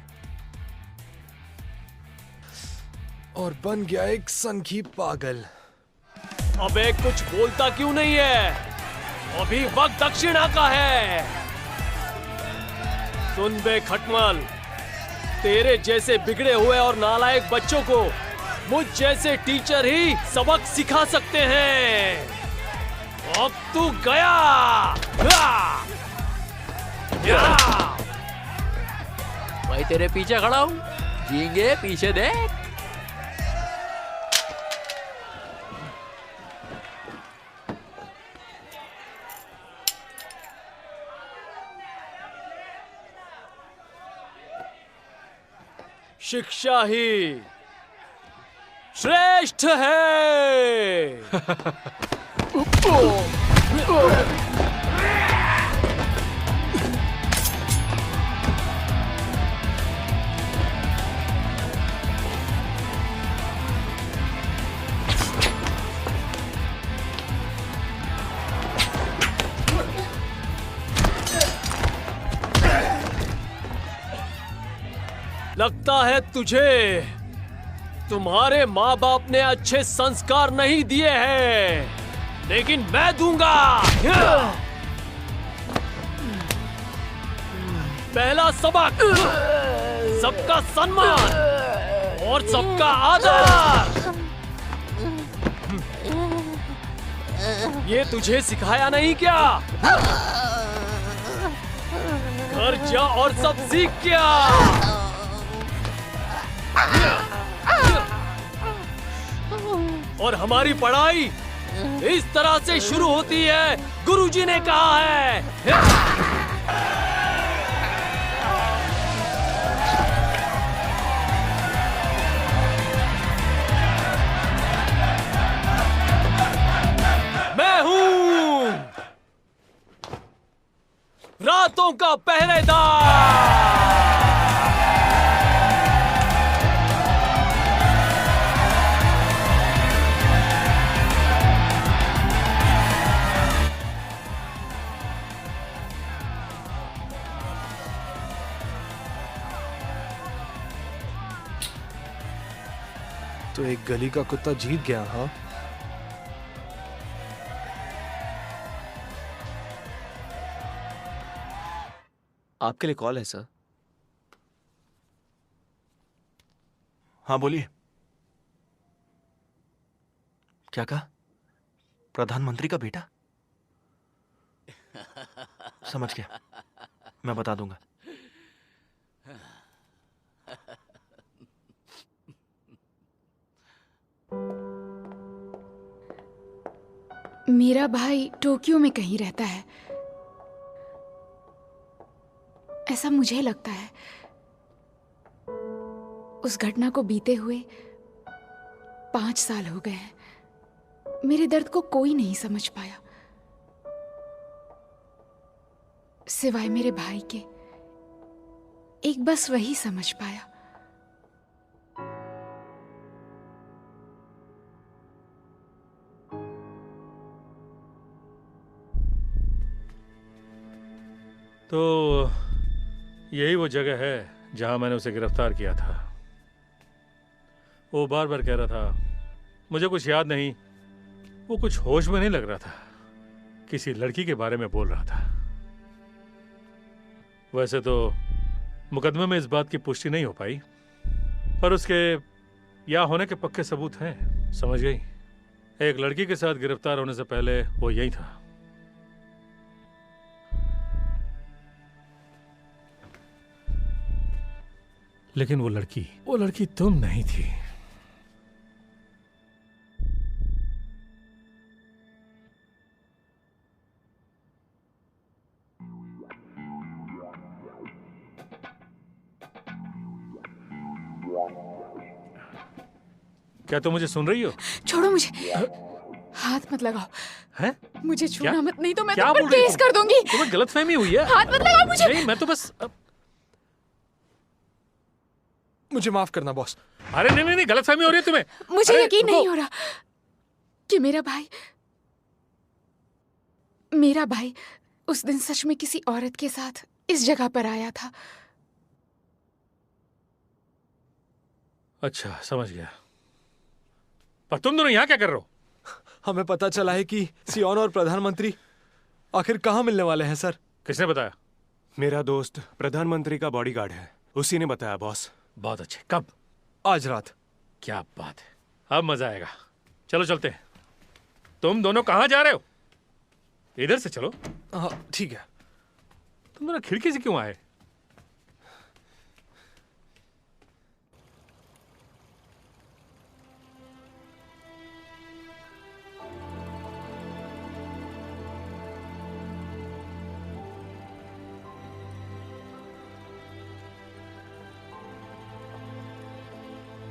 [SPEAKER 3] और बन गया एक संघी पागल।
[SPEAKER 2] अबे कुछ बोलता क्यों नहीं है? अभी वक्त दक्षिणा का है। सुन बे खटमल, तेरे जैसे बिगड़े हुए और नालायक बच्चों को मुझ जैसे टीचर ही सबक सिखा सकते हैं। अब तू गया।
[SPEAKER 10] भाई तेरे पीछे खड़ा हूँ, जीएंगे, पीछे देख।
[SPEAKER 2] शिक्षा ही श्रेष्ठ है। लगता है तुझे तुम्हारे माँ बाप ने अच्छे संस्कार नहीं दिए हैं, लेकिन मैं दूंगा। पहला सबक, सबका सम्मान और सबका आदर। ये तुझे सिखाया नहीं क्या? घर जा और सब सीख क्या? और हमारी पढ़ाई इस तरह से शुरू होती है, गुरुजी ने कहा है। मैं हूं रातों का पहरेदार।
[SPEAKER 3] तो एक गली का कुत्ता जीत गया। हाँ,
[SPEAKER 6] आपके लिए कॉल है सर।
[SPEAKER 13] हाँ बोलिए। क्या कहा? प्रधानमंत्री का बेटा? समझ गया, मैं बता दूंगा।
[SPEAKER 1] मेरा भाई टोक्यो में कहीं रहता है, ऐसा मुझे लगता है। उस घटना को बीते हुए 5 साल हो गए हैं। मेरे दर्द को कोई नहीं समझ पाया सिवाय मेरे भाई के। एक बस वही समझ पाया।
[SPEAKER 11] तो यही वो जगह है जहां मैंने उसे गिरफ्तार किया था। वो बार बार कह रहा था मुझे कुछ याद नहीं। वो कुछ होश में नहीं लग रहा था, किसी लड़की के बारे में बोल रहा था। वैसे तो मुकदमे में इस बात की पुष्टि नहीं हो पाई, पर उसके या होने के पक्के सबूत हैं। समझ गई? एक लड़की के साथ गिरफ्तार होने से पहले वो यही था। लेकिन वो लड़की तुम नहीं थी। क्या तुम मुझे सुन रही हो?
[SPEAKER 1] छोड़ो मुझे, हाथ मत लगाओ।
[SPEAKER 11] हैं?
[SPEAKER 1] मुझे छूना मत, नहीं तो मैं
[SPEAKER 11] क्या
[SPEAKER 1] तुम पर
[SPEAKER 11] बोल रही
[SPEAKER 1] केस
[SPEAKER 11] हो?
[SPEAKER 1] कर दूंगी।
[SPEAKER 11] तुम्हें गलतफहमी हुई है।
[SPEAKER 1] हाथ मत लगाओ मुझे।
[SPEAKER 11] नहीं, मैं तो बस
[SPEAKER 3] मुझे माफ करना बॉस।
[SPEAKER 11] अरे नहीं नहीं नहीं, गलतफहमी हो रही है तुम्हें।
[SPEAKER 1] मुझे
[SPEAKER 11] अरे,
[SPEAKER 1] यकीन
[SPEAKER 11] रुको।
[SPEAKER 1] नहीं हो रहा कि मेरा भाई उस दिन सच में किसी औरत के साथ इस जगह पर आया था।
[SPEAKER 11] अच्छा, समझ गया। पर तुम दोनों यहाँ क्या कर रहे हो?
[SPEAKER 3] हमें पता चला है कि सियोन और प्रधानमंत्री आखिर कहाँ मिलने वाले हैं सर।
[SPEAKER 11] किसने बताया?
[SPEAKER 15] मेरा दोस्त प्रधानमंत्री का बॉडीगार्ड है, उसी ने बताया बॉस।
[SPEAKER 11] बहुत अच्छे। कब?
[SPEAKER 3] आज रात।
[SPEAKER 11] क्या बात है, अब मजा आएगा। चलो चलते हैं। तुम दोनों कहाँ जा रहे हो? इधर से चलो।
[SPEAKER 3] हाँ ठीक है।
[SPEAKER 11] तुम दोनों खिड़की से क्यों आए?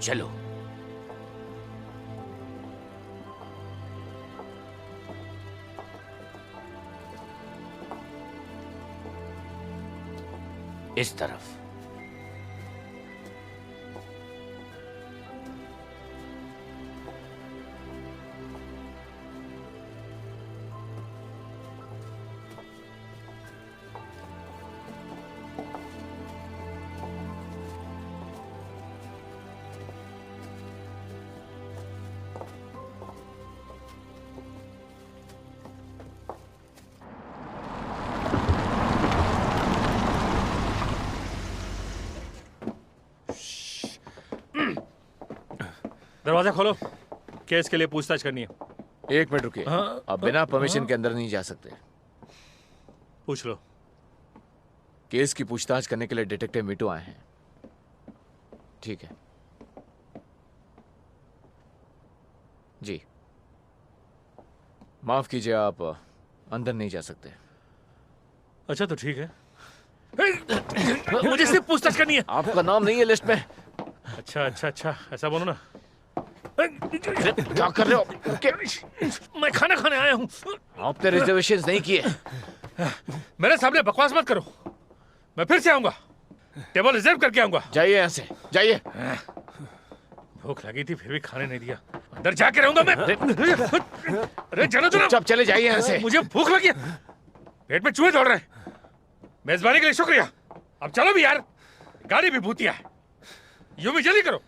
[SPEAKER 14] चलो। इस तरफ।
[SPEAKER 11] दरवाजा खोलो, केस के लिए पूछताछ करनी है।
[SPEAKER 6] 1 मिनट रुकिए। अब बिना परमिशन के अंदर नहीं जा सकते।
[SPEAKER 11] पूछ लो।
[SPEAKER 6] केस की पूछताछ करने के लिए डिटेक्टिव मीटू आए हैं। ठीक है जी। माफ कीजिए, आप अंदर नहीं जा सकते।
[SPEAKER 11] अच्छा तो ठीक है। मुझे सिर्फ पूछताछ करनी है।
[SPEAKER 6] आपका नाम नहीं है लिस्ट में।
[SPEAKER 11] अच्छा अच्छा अच्छा, ऐसा बोलो ना।
[SPEAKER 6] क्या कर रहे हो?
[SPEAKER 11] मैं खाना खाने आया हूँ।
[SPEAKER 6] आपने रिजर्वेशन नहीं किए।
[SPEAKER 11] मेरे सामने बकवास मत करो। मैं फिर से आऊंगा, टेबल रिजर्व करके आऊंगा।
[SPEAKER 6] जाइए यहाँ से, जाइए।
[SPEAKER 11] भूख लगी थी फिर भी खाने नहीं दिया। अंदर जाके रहूंगा मैं। अरे चलो चलो,
[SPEAKER 6] चुपचाप चले जाइए यहाँ से।
[SPEAKER 11] मुझे भूख लगी है, पेट में चूहे दौड़ रहे हैं। मेजबानी के लिए शुक्रिया। अब चलो भी यार, गाड़ी भी भूतिया है। यूं भी जल्दी करो,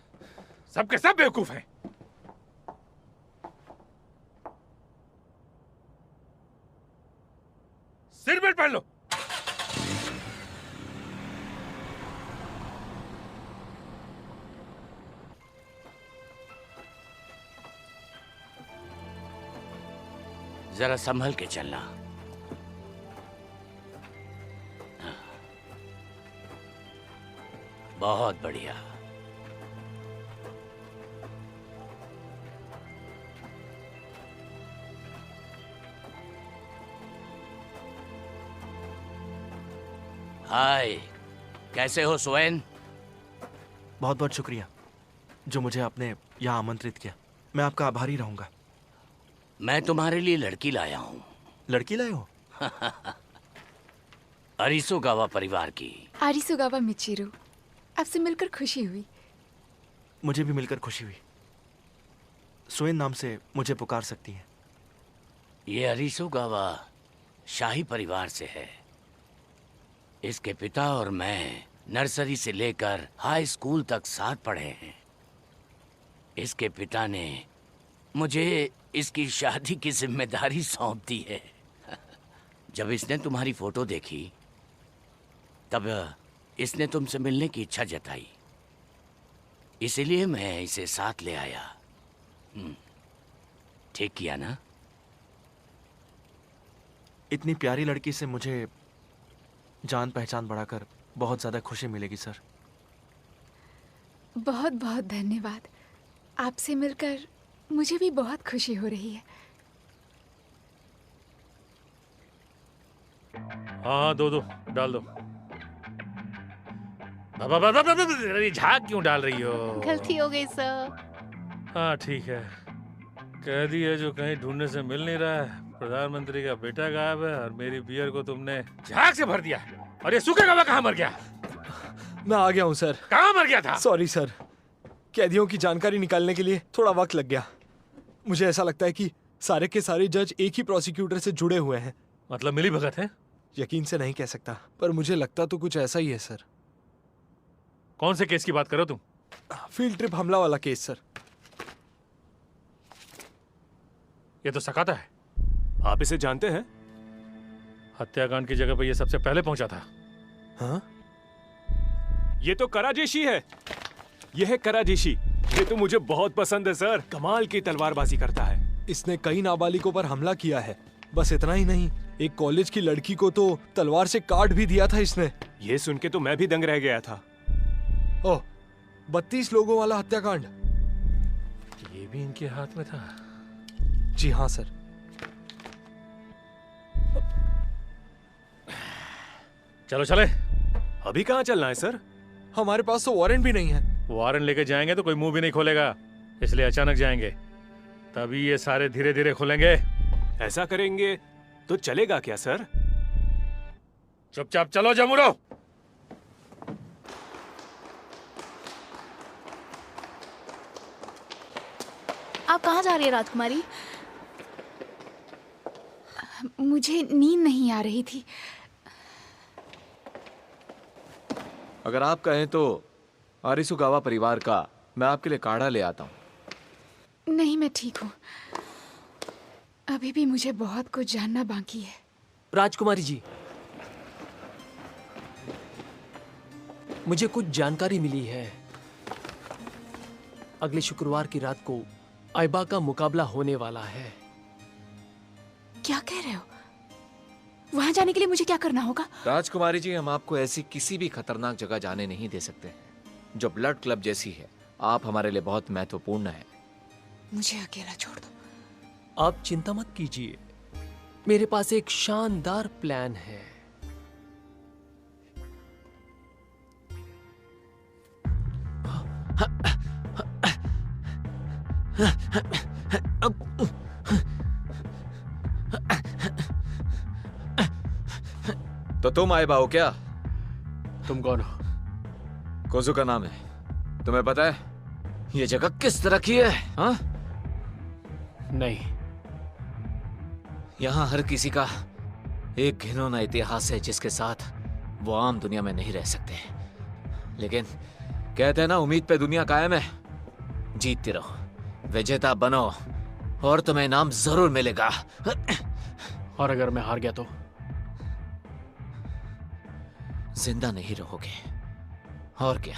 [SPEAKER 11] सबके सब बेवकूफ हैं। सिर बेल्ट पहन लो।
[SPEAKER 14] जरा संभल के चलना। हाँ। बहुत बढ़िया। हाय, कैसे हो सुएन?
[SPEAKER 13] बहुत बहुत शुक्रिया जो मुझे आपने यहाँ आमंत्रित किया। मैं आपका आभारी रहूंगा।
[SPEAKER 14] मैं तुम्हारे लिए लड़की लाया हूँ।
[SPEAKER 13] लड़की लाए हो?
[SPEAKER 14] अरिसुगावा परिवार की।
[SPEAKER 1] आरिसुगावा मिचिरू, आपसे मिलकर खुशी हुई।
[SPEAKER 13] मुझे भी मिलकर खुशी हुई। सुएन नाम से मुझे पुकार सकती हैं।
[SPEAKER 14] ये अरिसुगावा शाही परिवार से है। इसके पिता और मैं नर्सरी से लेकर हाई स्कूल तक साथ पढ़े हैं। इसके पिता ने मुझे इसकी शादी की जिम्मेदारी सौंप दी है। जब इसने तुम्हारी फोटो देखी तब इसने तुमसे मिलने की इच्छा जताई, इसीलिए मैं इसे साथ ले आया। ठीक किया ना?
[SPEAKER 13] इतनी प्यारी लड़की से मुझे जान पहचान बढ़ाकर बहुत ज्यादा खुशी मिलेगी सर।
[SPEAKER 1] बहुत बहुत धन्यवाद। आपसे मिलकर मुझे भी बहुत खुशी हो रही है।
[SPEAKER 11] हाँ, दो डाल दो। अरे झाग क्यों डाल रही हो?
[SPEAKER 7] गलती हो गई सर।
[SPEAKER 11] हाँ ठीक है। कैदी है जो कहीं ढूंढने से मिल नहीं रहा है। प्रधानमंत्री का बेटा गायब है और मेरी बियर को तुमने झाग से भर दिया। और ये सूखे गवा कहाँ मर गया?
[SPEAKER 3] मैं आ गया हूँ सर।
[SPEAKER 11] कहाँ मर गया था?
[SPEAKER 3] सॉरी सर, कैदियों की जानकारी निकालने के लिए थोड़ा वक्त लग गया। मुझे ऐसा लगता है कि सारे के सारे जज एक ही प्रोसिक्यूटर से जुड़े हुए हैं।
[SPEAKER 11] मतलब मिली भगत है?
[SPEAKER 3] यकीन से नहीं कह सकता, पर मुझे लगता तो कुछ ऐसा ही है सर।
[SPEAKER 11] कौन से केस की बात करो तुम?
[SPEAKER 3] फील्ड ट्रिप हमला वाला केस सर।
[SPEAKER 11] ये तो सकाता है।
[SPEAKER 15] आप इसे जानते हैं?
[SPEAKER 11] हत्याकांड की जगह पर ये सबसे पहले पहुंचा था।
[SPEAKER 3] हाँ?
[SPEAKER 15] ये तो कराजेशी है। ये है कराजेशी। ये तो मुझे बहुत पसंद है सर। कमाल की तलवारबाजी करता है।
[SPEAKER 3] इसने कई नाबालिगों पर हमला किया है। बस इतना ही नहीं, एक कॉलेज की लड़की को तो तलवार से काट भी दिया था इसने।
[SPEAKER 15] ये सुन के तो मैं भी दंग रह गया था।
[SPEAKER 3] ओह, 32 लोगों वाला हत्याकांड।
[SPEAKER 11] ये भी इनके हाथ में था?
[SPEAKER 3] जी हाँ सर।
[SPEAKER 11] चलो चले।
[SPEAKER 15] अभी कहाँ चलना है सर?
[SPEAKER 3] हमारे पास तो वारंट भी नहीं है।
[SPEAKER 11] वारंट लेके जाएंगे तो कोई मुंह भी नहीं खोलेगा, इसलिए अचानक जाएंगे, तभी ये सारे धीरे धीरे खुलेंगे।
[SPEAKER 15] ऐसा करेंगे तो चलेगा क्या सर?
[SPEAKER 11] चुपचाप चलो जमुरो।
[SPEAKER 12] आप कहाँ जा रही है राजकुमारी?
[SPEAKER 1] मुझे नींद नहीं आ रही थी।
[SPEAKER 6] अगर आप कहें तो आरिसुगावा परिवार का मैं आपके लिए काढ़ा ले आता हूँ।
[SPEAKER 1] नहीं, मैं ठीक हूँ। अभी भी मुझे बहुत कुछ जानना बाकी है।
[SPEAKER 2] राजकुमारी जी, मुझे कुछ जानकारी मिली है। अगले शुक्रवार की रात को आइबा का मुकाबला होने वाला है।
[SPEAKER 1] क्या कह रहे हो? वहां जाने के लिए मुझे क्या करना होगा?
[SPEAKER 6] राजकुमारी जी, हम आपको ऐसी किसी भी खतरनाक जगह जाने नहीं दे सकते जो ब्लड क्लब जैसी है। आप हमारे लिए बहुत महत्वपूर्ण है।
[SPEAKER 1] मुझे अकेला छोड़ दो।
[SPEAKER 2] आप चिंता मत कीजिए, मेरे पास एक शानदार प्लान है।
[SPEAKER 6] तो तुम आइबा हो क्या?
[SPEAKER 2] तुम कौन हो?
[SPEAKER 6] कोजू का नाम है। तुम्हें पता है ये जगह किस तरह की है? हाँ?
[SPEAKER 2] नहीं।
[SPEAKER 6] यहाँ हर किसी का एक घिनौना इतिहास है जिसके साथ वो आम दुनिया में नहीं रह सकते। लेकिन कहते हैं ना, उम्मीद पे दुनिया कायम है। जीतते रहो, विजेता बनो और तुम्हें इनाम जरूर मिलेगा।
[SPEAKER 2] और अगर मैं हार गया तो?
[SPEAKER 6] जिंदा नहीं रहोगे। और क्या?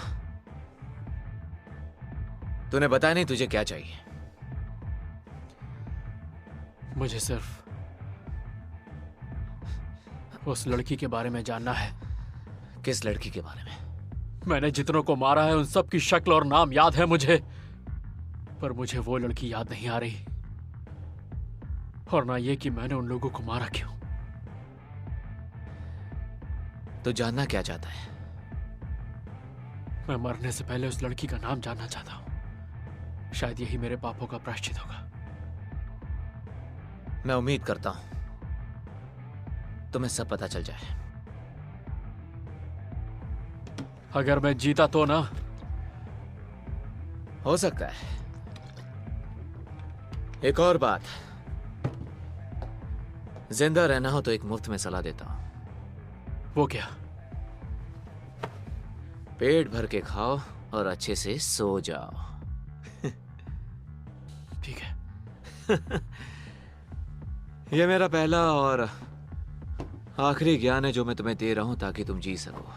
[SPEAKER 6] तूने बताया नहीं तुझे क्या चाहिए?
[SPEAKER 2] मुझे सिर्फ उस लड़की के बारे में जानना है।
[SPEAKER 6] किस लड़की के बारे में?
[SPEAKER 2] मैंने जितनों को मारा है उन सब की शक्ल और नाम याद है मुझे, पर मुझे वो लड़की याद नहीं आ रही, और ना ये कि मैंने उन लोगों को मारा क्यों।
[SPEAKER 6] तो जानना क्या चाहता है?
[SPEAKER 2] मैं मरने से पहले उस लड़की का नाम जानना चाहता हूं। शायद यही मेरे पापों का प्रायश्चित होगा।
[SPEAKER 6] मैं उम्मीद करता हूं तुम्हें सब पता चल जाए।
[SPEAKER 2] अगर मैं जीता तो ना?
[SPEAKER 6] हो सकता है। एक और बात, जिंदा रहना हो तो एक मुफ्त में सलाह देता हूं।
[SPEAKER 2] वो क्या?
[SPEAKER 6] पेट भर के खाओ और अच्छे से सो जाओ।
[SPEAKER 2] ठीक है।
[SPEAKER 6] यह मेरा पहला और आखिरी ज्ञान है जो मैं तुम्हें दे रहा हूं ताकि तुम जी सको।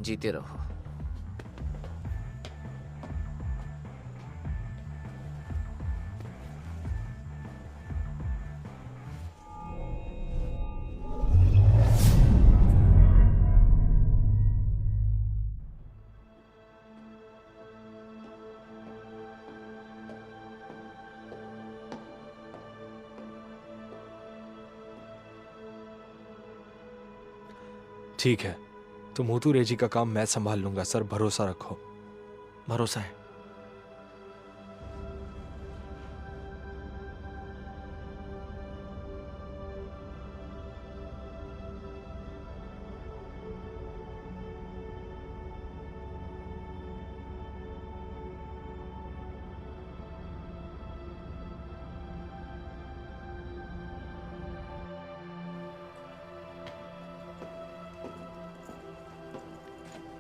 [SPEAKER 6] जीते रहो।
[SPEAKER 3] ठीक है, तो मोतू रेजी का काम मैं संभाल लूंगा सर, भरोसा रखो।
[SPEAKER 13] भरोसा है।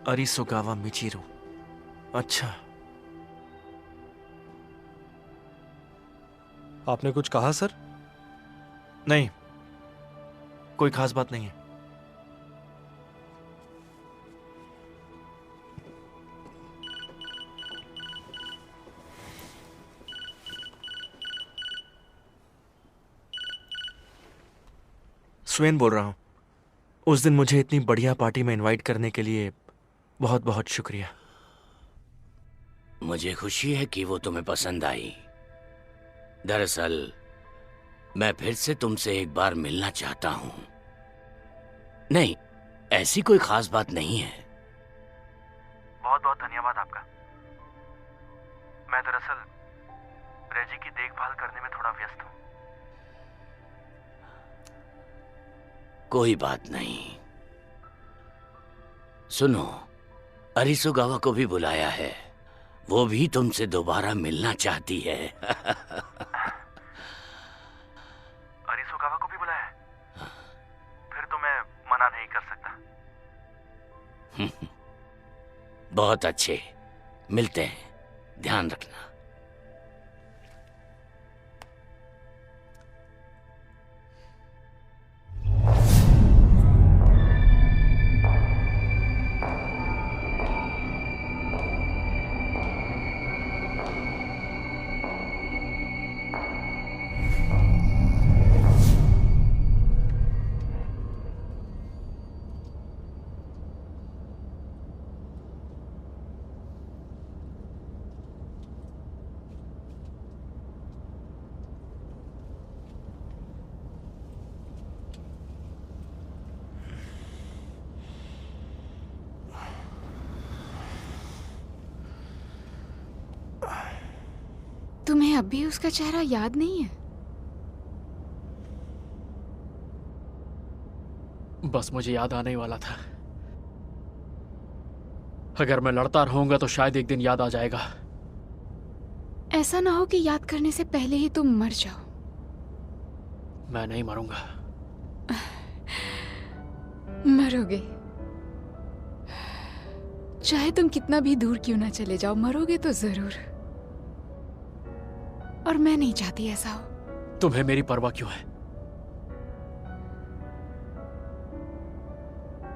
[SPEAKER 13] अरिसुगावा मिचिरो। अच्छा,
[SPEAKER 3] आपने कुछ कहा सर?
[SPEAKER 13] नहीं, कोई खास बात नहीं है। स्वेन बोल रहा हूं। उस दिन मुझे इतनी बढ़िया पार्टी में इनवाइट करने के लिए बहुत बहुत शुक्रिया।
[SPEAKER 14] मुझे खुशी है कि वो तुम्हें पसंद आई। दरअसल मैं फिर से तुमसे एक बार मिलना चाहता हूं। नहीं, ऐसी कोई खास बात नहीं है।
[SPEAKER 13] बहुत बहुत धन्यवाद आपका। मैं दरअसल रेजी की देखभाल करने में थोड़ा व्यस्त हूं।
[SPEAKER 14] कोई बात नहीं। सुनो, अरिसुगावा को भी बुलाया है। वो भी तुमसे दोबारा मिलना चाहती है।
[SPEAKER 13] अरिसुगावा को भी बुलाया है? फिर तो मैं मना नहीं कर सकता।
[SPEAKER 14] बहुत अच्छे, मिलते हैं। ध्यान रखना।
[SPEAKER 1] तुम्हें अब भी उसका चेहरा याद नहीं है?
[SPEAKER 2] बस मुझे याद आने ही वाला था। अगर मैं लड़ता रहूंगा तो शायद एक दिन याद आ जाएगा।
[SPEAKER 1] ऐसा ना हो कि याद करने से पहले ही तुम मर जाओ।
[SPEAKER 2] मैं नहीं मरूंगा।
[SPEAKER 1] मरोगे। चाहे तुम कितना भी दूर क्यों ना चले जाओ, मरोगे तो जरूर। और मैं नहीं चाहती ऐसा हो।
[SPEAKER 2] तुम्हें मेरी परवाह क्यों है?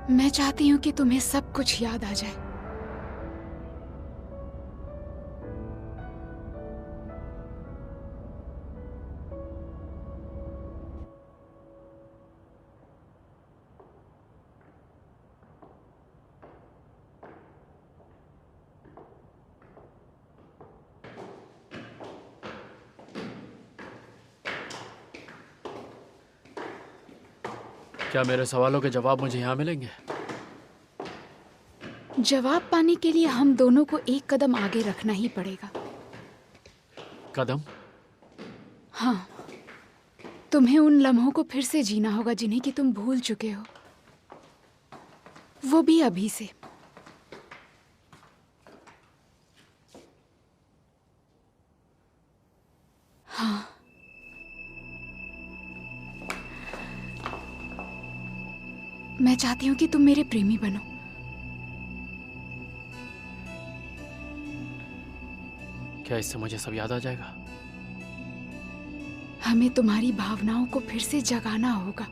[SPEAKER 1] मैं चाहती हूं कि तुम्हें सब कुछ याद आ जाए।
[SPEAKER 2] क्या मेरे सवालों के जवाब मुझे यहाँ मिलेंगे?
[SPEAKER 1] जवाब पाने के लिए हम दोनों को एक कदम आगे रखना ही पड़ेगा।
[SPEAKER 2] कदम?
[SPEAKER 1] हाँ, तुम्हें उन लम्हों को फिर से जीना होगा जिन्हें कि तुम भूल चुके हो, वो भी अभी से। हाँ, मैं चाहती हूँ कि तुम मेरे प्रेमी बनो।
[SPEAKER 2] क्या इससे मुझे सब याद आ जाएगा?
[SPEAKER 1] हमें तुम्हारी भावनाओं को फिर से जगाना होगा,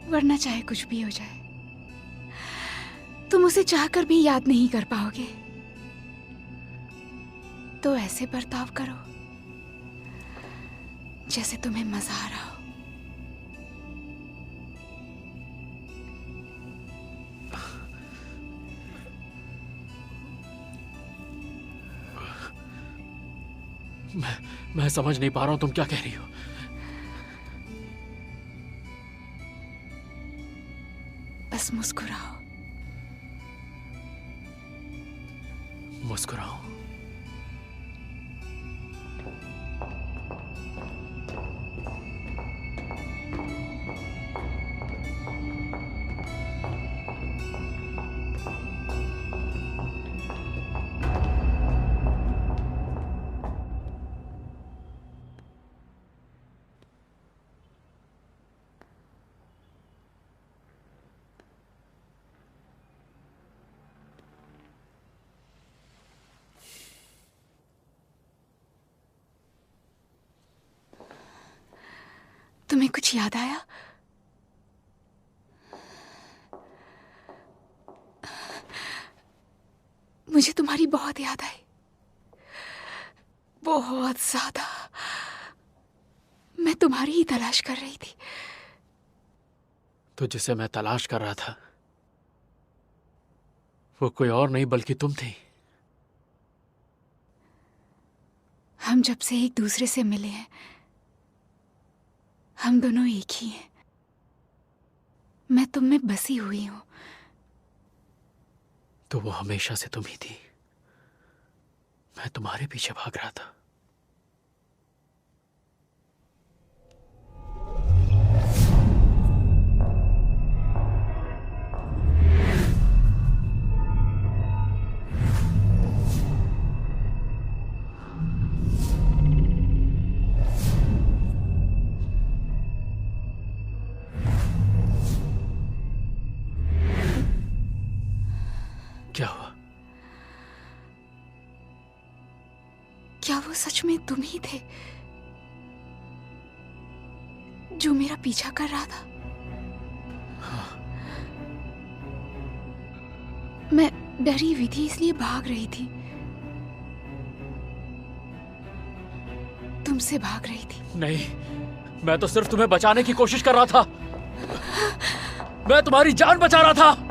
[SPEAKER 1] वरना चाहे कुछ भी हो जाए तुम उसे चाहकर भी याद नहीं कर पाओगे। तो ऐसे बर्ताव करो जैसे तुम्हें मजा आ रहा हो।
[SPEAKER 2] मैं समझ नहीं पा रहा हूं तुम क्या कह रही हो।
[SPEAKER 1] बस मुस्कुराओ।
[SPEAKER 2] मुस्कुराओ?
[SPEAKER 1] तुम्हें कुछ याद आया? मुझे तुम्हारी बहुत याद आई, बहुत ज्यादा। मैं तुम्हारी ही तलाश कर रही थी।
[SPEAKER 2] तो जिसे मैं तलाश कर रहा था वो कोई और नहीं बल्कि तुम थी।
[SPEAKER 1] हम जब से एक दूसरे से मिले हैं हम दोनों एक ही हैं। मैं तुम में बसी हुई हूं।
[SPEAKER 2] तो वो हमेशा से तुम ही थी। मैं तुम्हारे पीछे भाग रहा था। क्या हुआ?
[SPEAKER 1] क्या वो सच में तुम ही थे जो मेरा पीछा कर रहा था?
[SPEAKER 2] हाँ।
[SPEAKER 1] मैं डरी हुई थी इसलिए भाग रही थी। तुमसे भाग रही थी।
[SPEAKER 2] नहीं, मैं तो सिर्फ तुम्हें बचाने की कोशिश कर रहा था। मैं तुम्हारी जान बचा रहा था।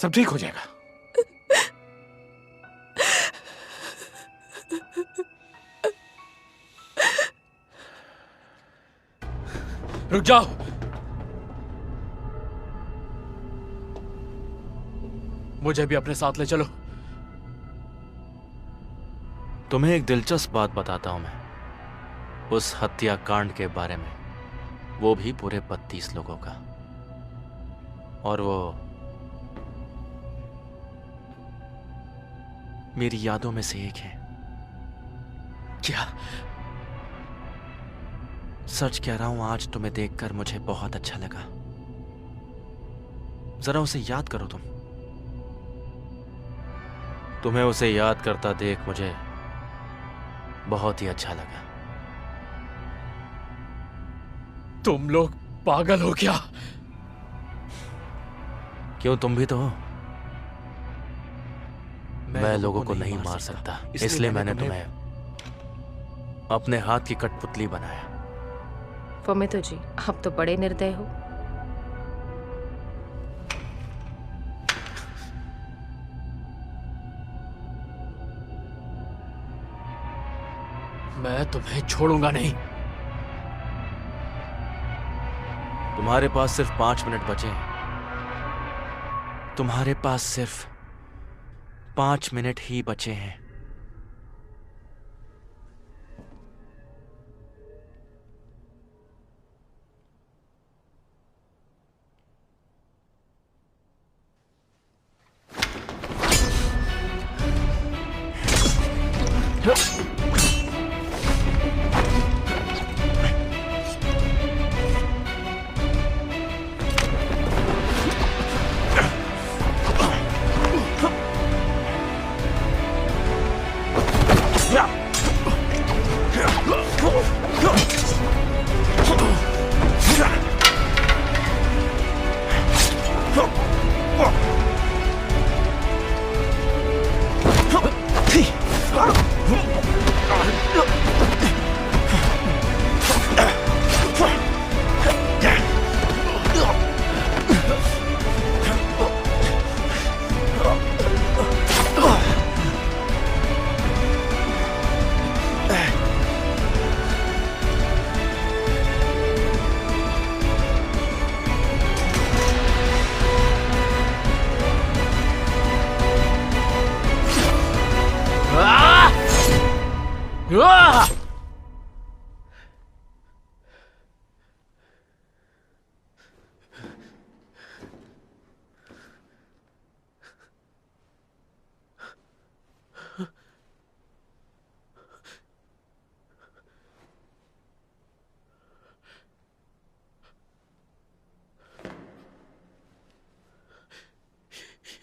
[SPEAKER 15] सब ठीक हो जाएगा।
[SPEAKER 2] रुक जाओ। मुझे भी अपने साथ ले चलो।
[SPEAKER 5] तुम्हें एक दिलचस्प बात बताता हूं मैं, उस हत्याकांड के बारे में, वो भी पूरे 32 लोगों का, और वो मेरी यादों में से एक है।
[SPEAKER 2] क्या?
[SPEAKER 5] सच कह रहा हूं, आज तुम्हें देखकर मुझे बहुत अच्छा लगा। जरा उसे याद करो तुम। तुम्हें उसे याद करता देख मुझे बहुत ही अच्छा लगा।
[SPEAKER 2] तुम लोग पागल हो क्या?
[SPEAKER 5] क्यों, तुम भी तो हो। मैं लोगों को नहीं मार सकता, इसलिए मैंने तुम्हें अपने हाथ की कठपुतली बनाया।
[SPEAKER 16] फमितो जी, आप तो बड़े निर्दय हो।
[SPEAKER 2] मैं तुम्हें छोड़ूंगा नहीं।
[SPEAKER 5] तुम्हारे पास सिर्फ 5 मिनट बचे हैं। तुम्हारे पास सिर्फ 5 मिनट ही बचे हैं।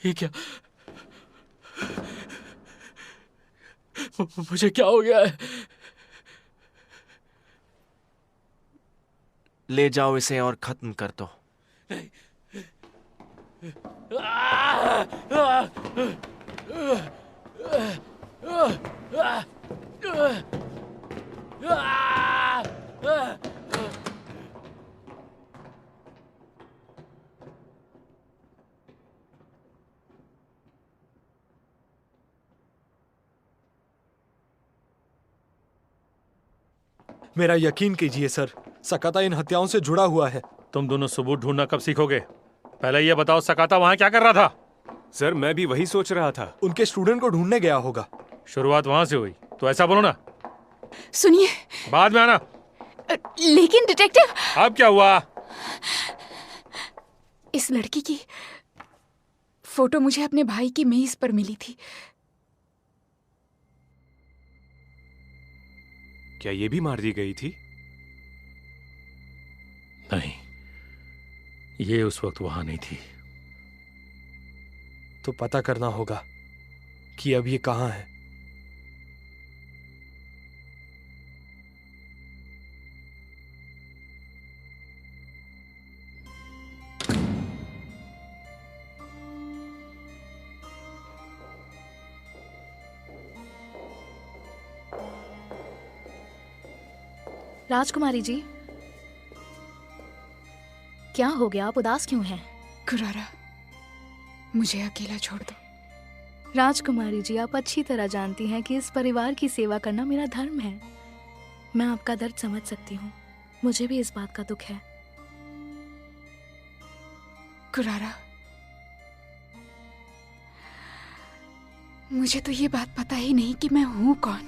[SPEAKER 2] ये क्या? मुझे क्या हो गया है?
[SPEAKER 5] ले जाओ इसे और खत्म कर दो।
[SPEAKER 3] मेरा यकीन कीजिए सर, सकाता इन हत्याओं से जुड़ा हुआ है।
[SPEAKER 11] तुम दोनों सबूत ढूंढना कब सीखोगे? पहले ये बताओ, सकाता वहां क्या कर रहा था?
[SPEAKER 15] सर, मैं भी वही सोच रहा था।
[SPEAKER 3] उनके स्टूडेंट को ढूंढने गया होगा।
[SPEAKER 11] शुरुआत वहां से हुई, तो ऐसा बोलो ना।
[SPEAKER 1] सुनिए,
[SPEAKER 11] बाद में आना।
[SPEAKER 1] लेकिन डिटेक्टिव।
[SPEAKER 11] अब क्या हुआ?
[SPEAKER 1] इस लड़की की फोटो मुझे अपने भाई की मेज पर मिली थी।
[SPEAKER 15] क्या ये भी मार दी गई थी?
[SPEAKER 11] नहीं, ये उस वक्त वहां नहीं थी।
[SPEAKER 3] तो पता करना होगा कि अब ये कहां है।
[SPEAKER 12] राजकुमारी जी, क्या हो गया? आप उदास क्यों हैं?
[SPEAKER 1] कुरारा, मुझे अकेला छोड़ दो।
[SPEAKER 12] राजकुमारी जी, आप अच्छी तरह जानती हैं कि इस परिवार की सेवा करना मेरा धर्म है। मैं आपका दर्द समझ सकती हूँ, मुझे भी इस बात का दुख है।
[SPEAKER 1] कुरारा, मुझे तो ये बात पता ही नहीं कि मैं हूं कौन।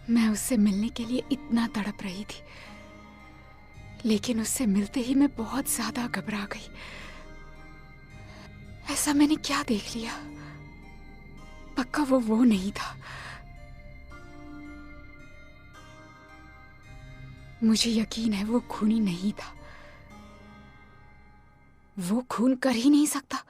[SPEAKER 1] मैं उससे मिलने के लिए इतना तड़प रही थी, लेकिन उससे मिलते ही मैं बहुत ज्यादा घबरा गई। ऐसा मैंने क्या देख लिया? पक्का वो नहीं था। मुझे यकीन है वो खूनी नहीं था। वो खून कर ही नहीं सकता।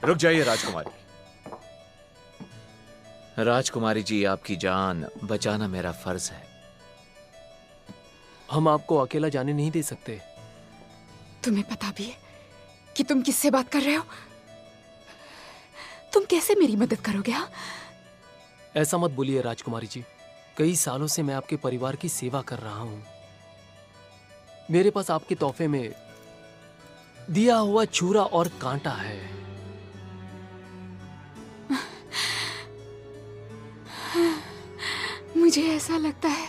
[SPEAKER 6] रुक जाइए राजकुमारी। राजकुमारी जी, आपकी जान बचाना मेरा फर्ज है।
[SPEAKER 2] हम आपको अकेला जाने नहीं दे सकते।
[SPEAKER 1] तुम्हें पता भी है कि तुम किससे बात कर रहे हो? तुम कैसे मेरी मदद करोगे? हाँ,
[SPEAKER 2] ऐसा मत बोलिए राजकुमारी जी। कई सालों से मैं आपके परिवार की सेवा कर रहा हूं। मेरे पास आपके तोहफे में दिया हुआ चूरा और कांटा है।
[SPEAKER 1] मुझे ऐसा लगता है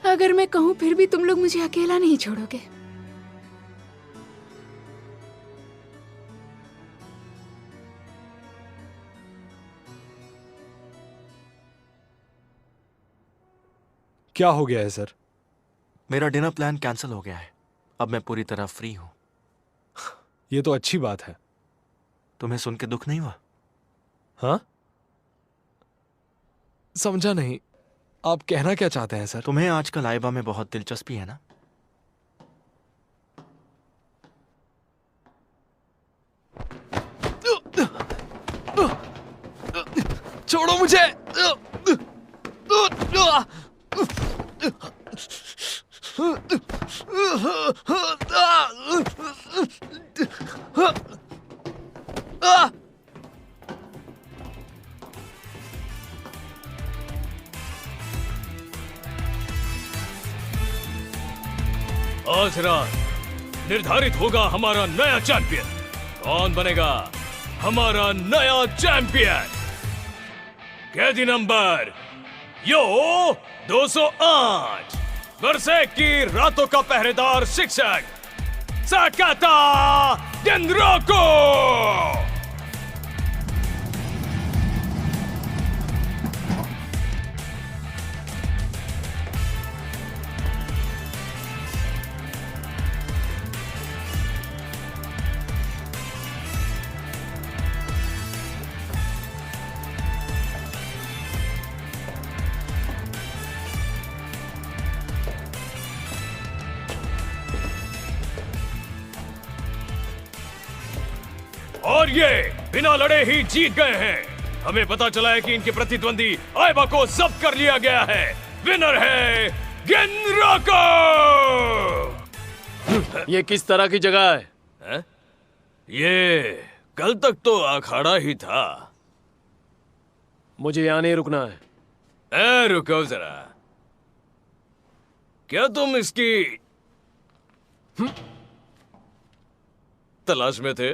[SPEAKER 1] अगर मैं कहूं फिर भी तुम लोग मुझे अकेला नहीं छोड़ोगे।
[SPEAKER 3] क्या हो गया है सर?
[SPEAKER 5] मेरा डिनर प्लान कैंसिल हो गया है। अब मैं पूरी तरह फ्री हूं।
[SPEAKER 3] ये तो अच्छी बात है।
[SPEAKER 5] तुम्हें सुन के दुख नहीं हुआ?
[SPEAKER 3] हाँ, समझा नहीं। आप कहना क्या चाहते हैं सर?
[SPEAKER 5] तुम्हें आजकल आइबा में बहुत दिलचस्पी है ना?
[SPEAKER 3] छोड़ो मुझे।
[SPEAKER 8] आज रात निर्धारित होगा हमारा नया चैंपियन। कौन बनेगा हमारा नया चैंपियन? कैदी नंबर 208, बरसेक की रातों का पहरेदार शिक्षक साकाता डेनरोको। और ये बिना लड़े ही जीत गए हैं। हमें पता चला है कि इनके प्रतिद्वंदी आइबा को जब्त कर लिया गया है। विनर है गेनरोको।
[SPEAKER 2] ये किस तरह की जगह है?
[SPEAKER 8] ये कल तक तो अखाड़ा ही था।
[SPEAKER 2] मुझे यहाँ नहीं रुकना है।
[SPEAKER 8] रुको जरा। क्या तुम इसकी तलाश में थे?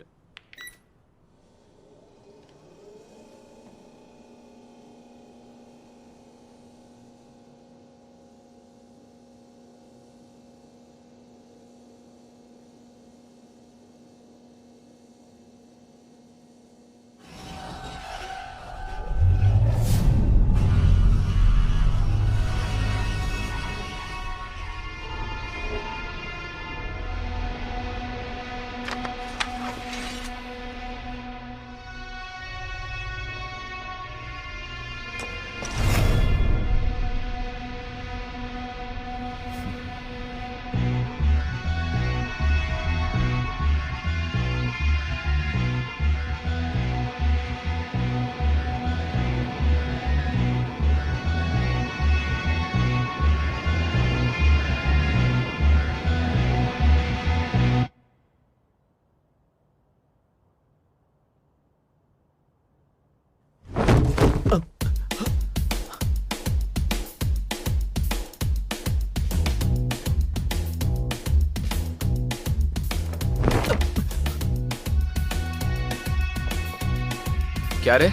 [SPEAKER 6] क्या रे?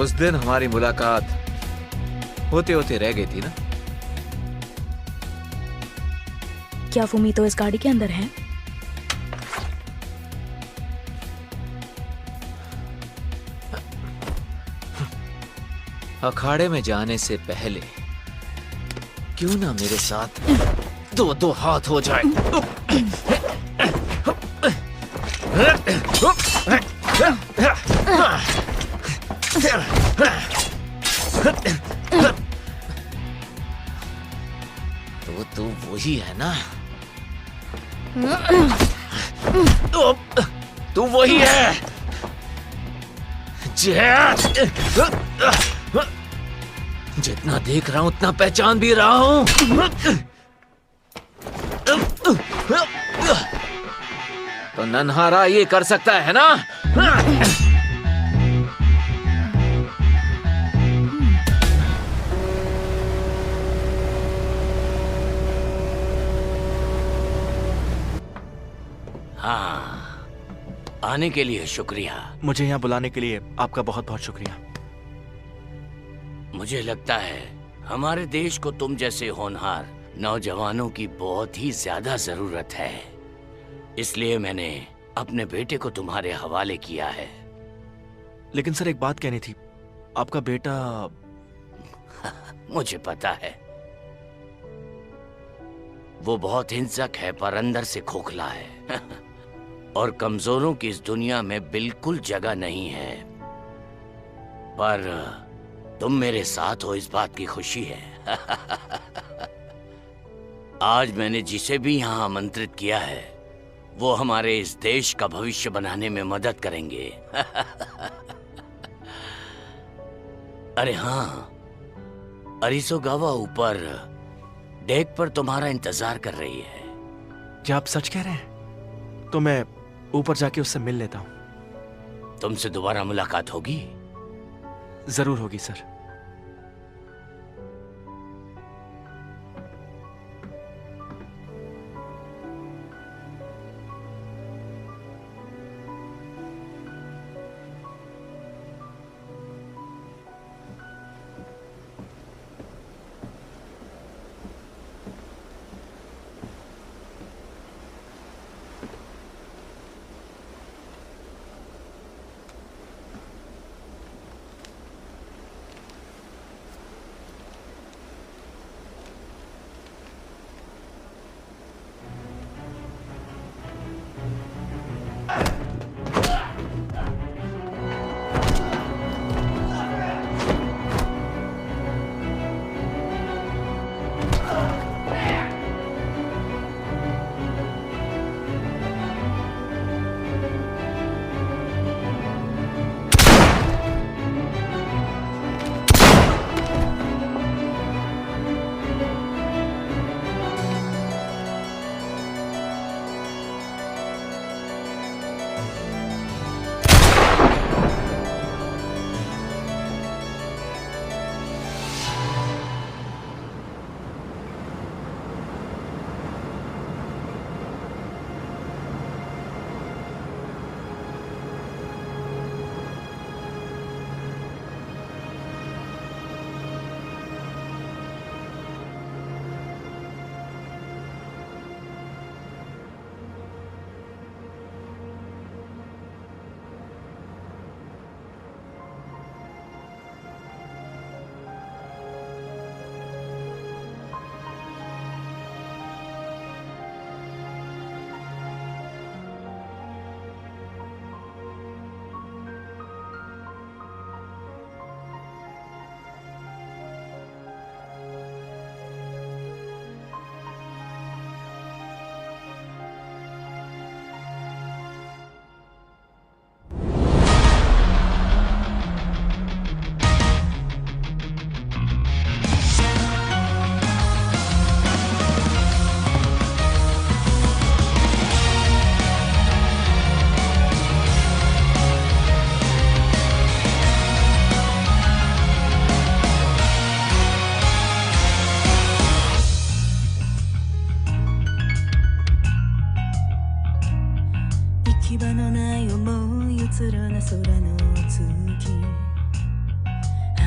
[SPEAKER 6] उस दिन हमारी मुलाकात होते होते रह गई थी ना?
[SPEAKER 17] क्या फुमीतो इस गाड़ी के अंदर है?
[SPEAKER 6] अखाड़े में जाने से पहले क्यों ना मेरे साथ दो दो हाथ हो जाए। तो तू वही है ना? तू वही है जितना देख रहा हूं उतना पहचान भी रहा हूं। तो नन्हारा ये कर सकता है ना?
[SPEAKER 14] हाँ, आने के लिए शुक्रिया।
[SPEAKER 5] मुझे यहाँ बुलाने के लिए आपका बहुत बहुत शुक्रिया।
[SPEAKER 14] मुझे लगता है हमारे देश को तुम जैसे होनहार नौजवानों की बहुत ही ज्यादा जरूरत है। इसलिए मैंने अपने बेटे को तुम्हारे हवाले किया है।
[SPEAKER 5] लेकिन सर एक बात कहनी थी, आपका बेटा
[SPEAKER 14] मुझे पता है वो बहुत हिंसक है पर अंदर से खोखला है और कमजोरों की इस दुनिया में बिल्कुल जगह नहीं है। पर तुम मेरे साथ हो इस बात की खुशी है। आज मैंने जिसे भी यहां आमंत्रित किया है वो हमारे इस देश का भविष्य बनाने में मदद करेंगे। अरे हाँ, अरिसोगावा ऊपर डेक पर तुम्हारा इंतजार कर रही है।
[SPEAKER 5] क्या आप सच कह रहे हैं? तो मैं ऊपर जाके उससे मिल लेता हूं।
[SPEAKER 14] तुमसे दोबारा मुलाकात होगी?
[SPEAKER 5] जरूर होगी सर।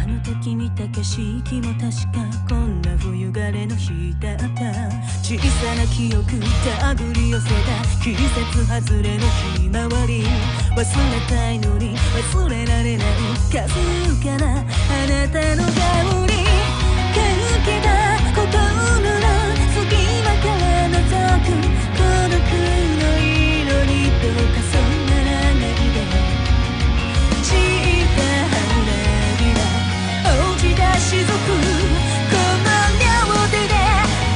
[SPEAKER 18] あの時見た景色も確かこんな冬晴れの日だった。小さな記憶手繰り寄せた季節外れのひまわり、忘れたいのに忘れられないかすかなあなたの香り、かけた心の隙間から覗く孤独の色にどうか染まらないで、散った花びら落ちた雫、この両手で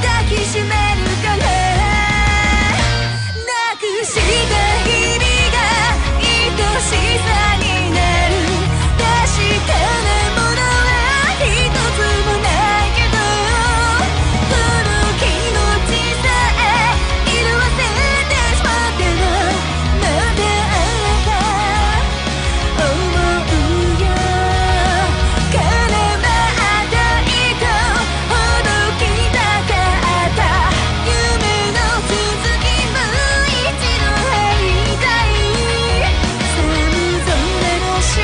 [SPEAKER 18] 抱きしめるから、なくした日々が愛しさになる、確かなものは一つもないけど、この気持ちさえ色あせてしまってもまだあなた思うよ、絡まった糸ほどきたかった、夢の続きも一度会いたい、寒空の下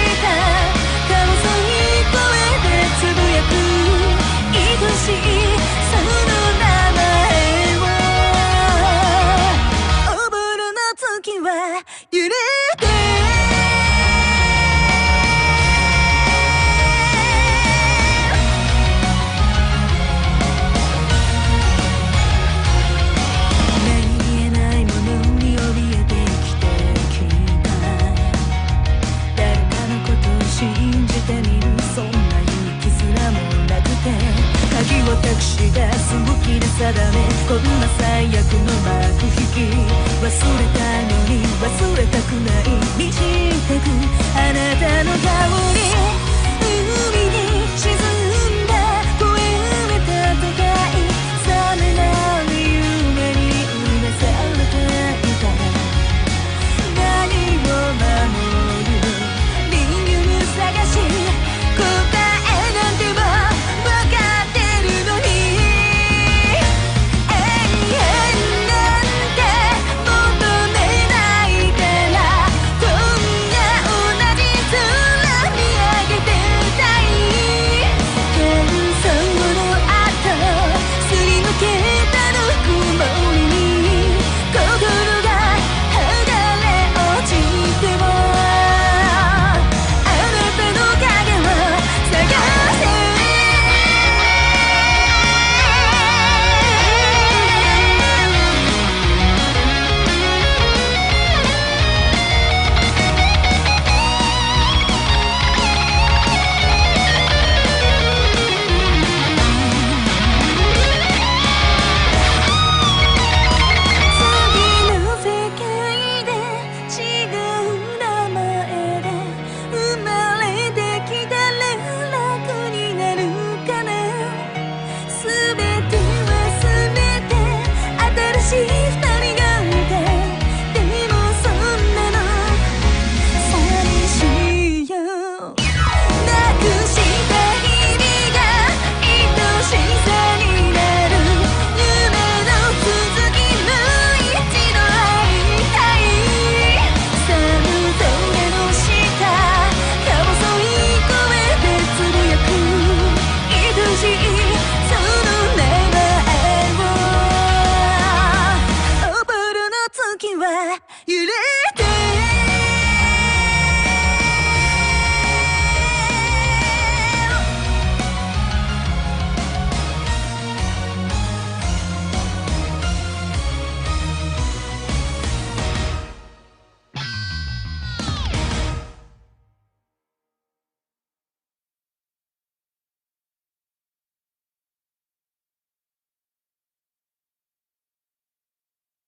[SPEAKER 18] 顔沿い声でつぶやく愛しいその名前を、おぼろの月は揺れて何気ないものに怯えて生きてきた、誰かのことを信じてみる、そんな勇気すらもなくて、鍵を託した数奇な定め、こんな最悪の幕引き、忘れたいのに忘れたくない、満ちてくあなたの香り、海に沈んだ声埋めた都会、覚めない夢にうなされていた、何を守る理由探し、答えなんても分かってるのに、永遠なんて求めないから、今夜同じ空見上げてたい、幻想の後すり抜けたぬくもりに心が剥がれ落ちても、あなたの影を探せ、次の世界で違う名前で生まれてきたら楽になるかな、全て忘れて新しい二人がいて、でもそんなの寂しいよ、なくした日々が愛しさになる、夢の続きも一度会いたい、寒空の下顔沿い声でつぶやく愛しいその名前を、おぼろの月は揺れて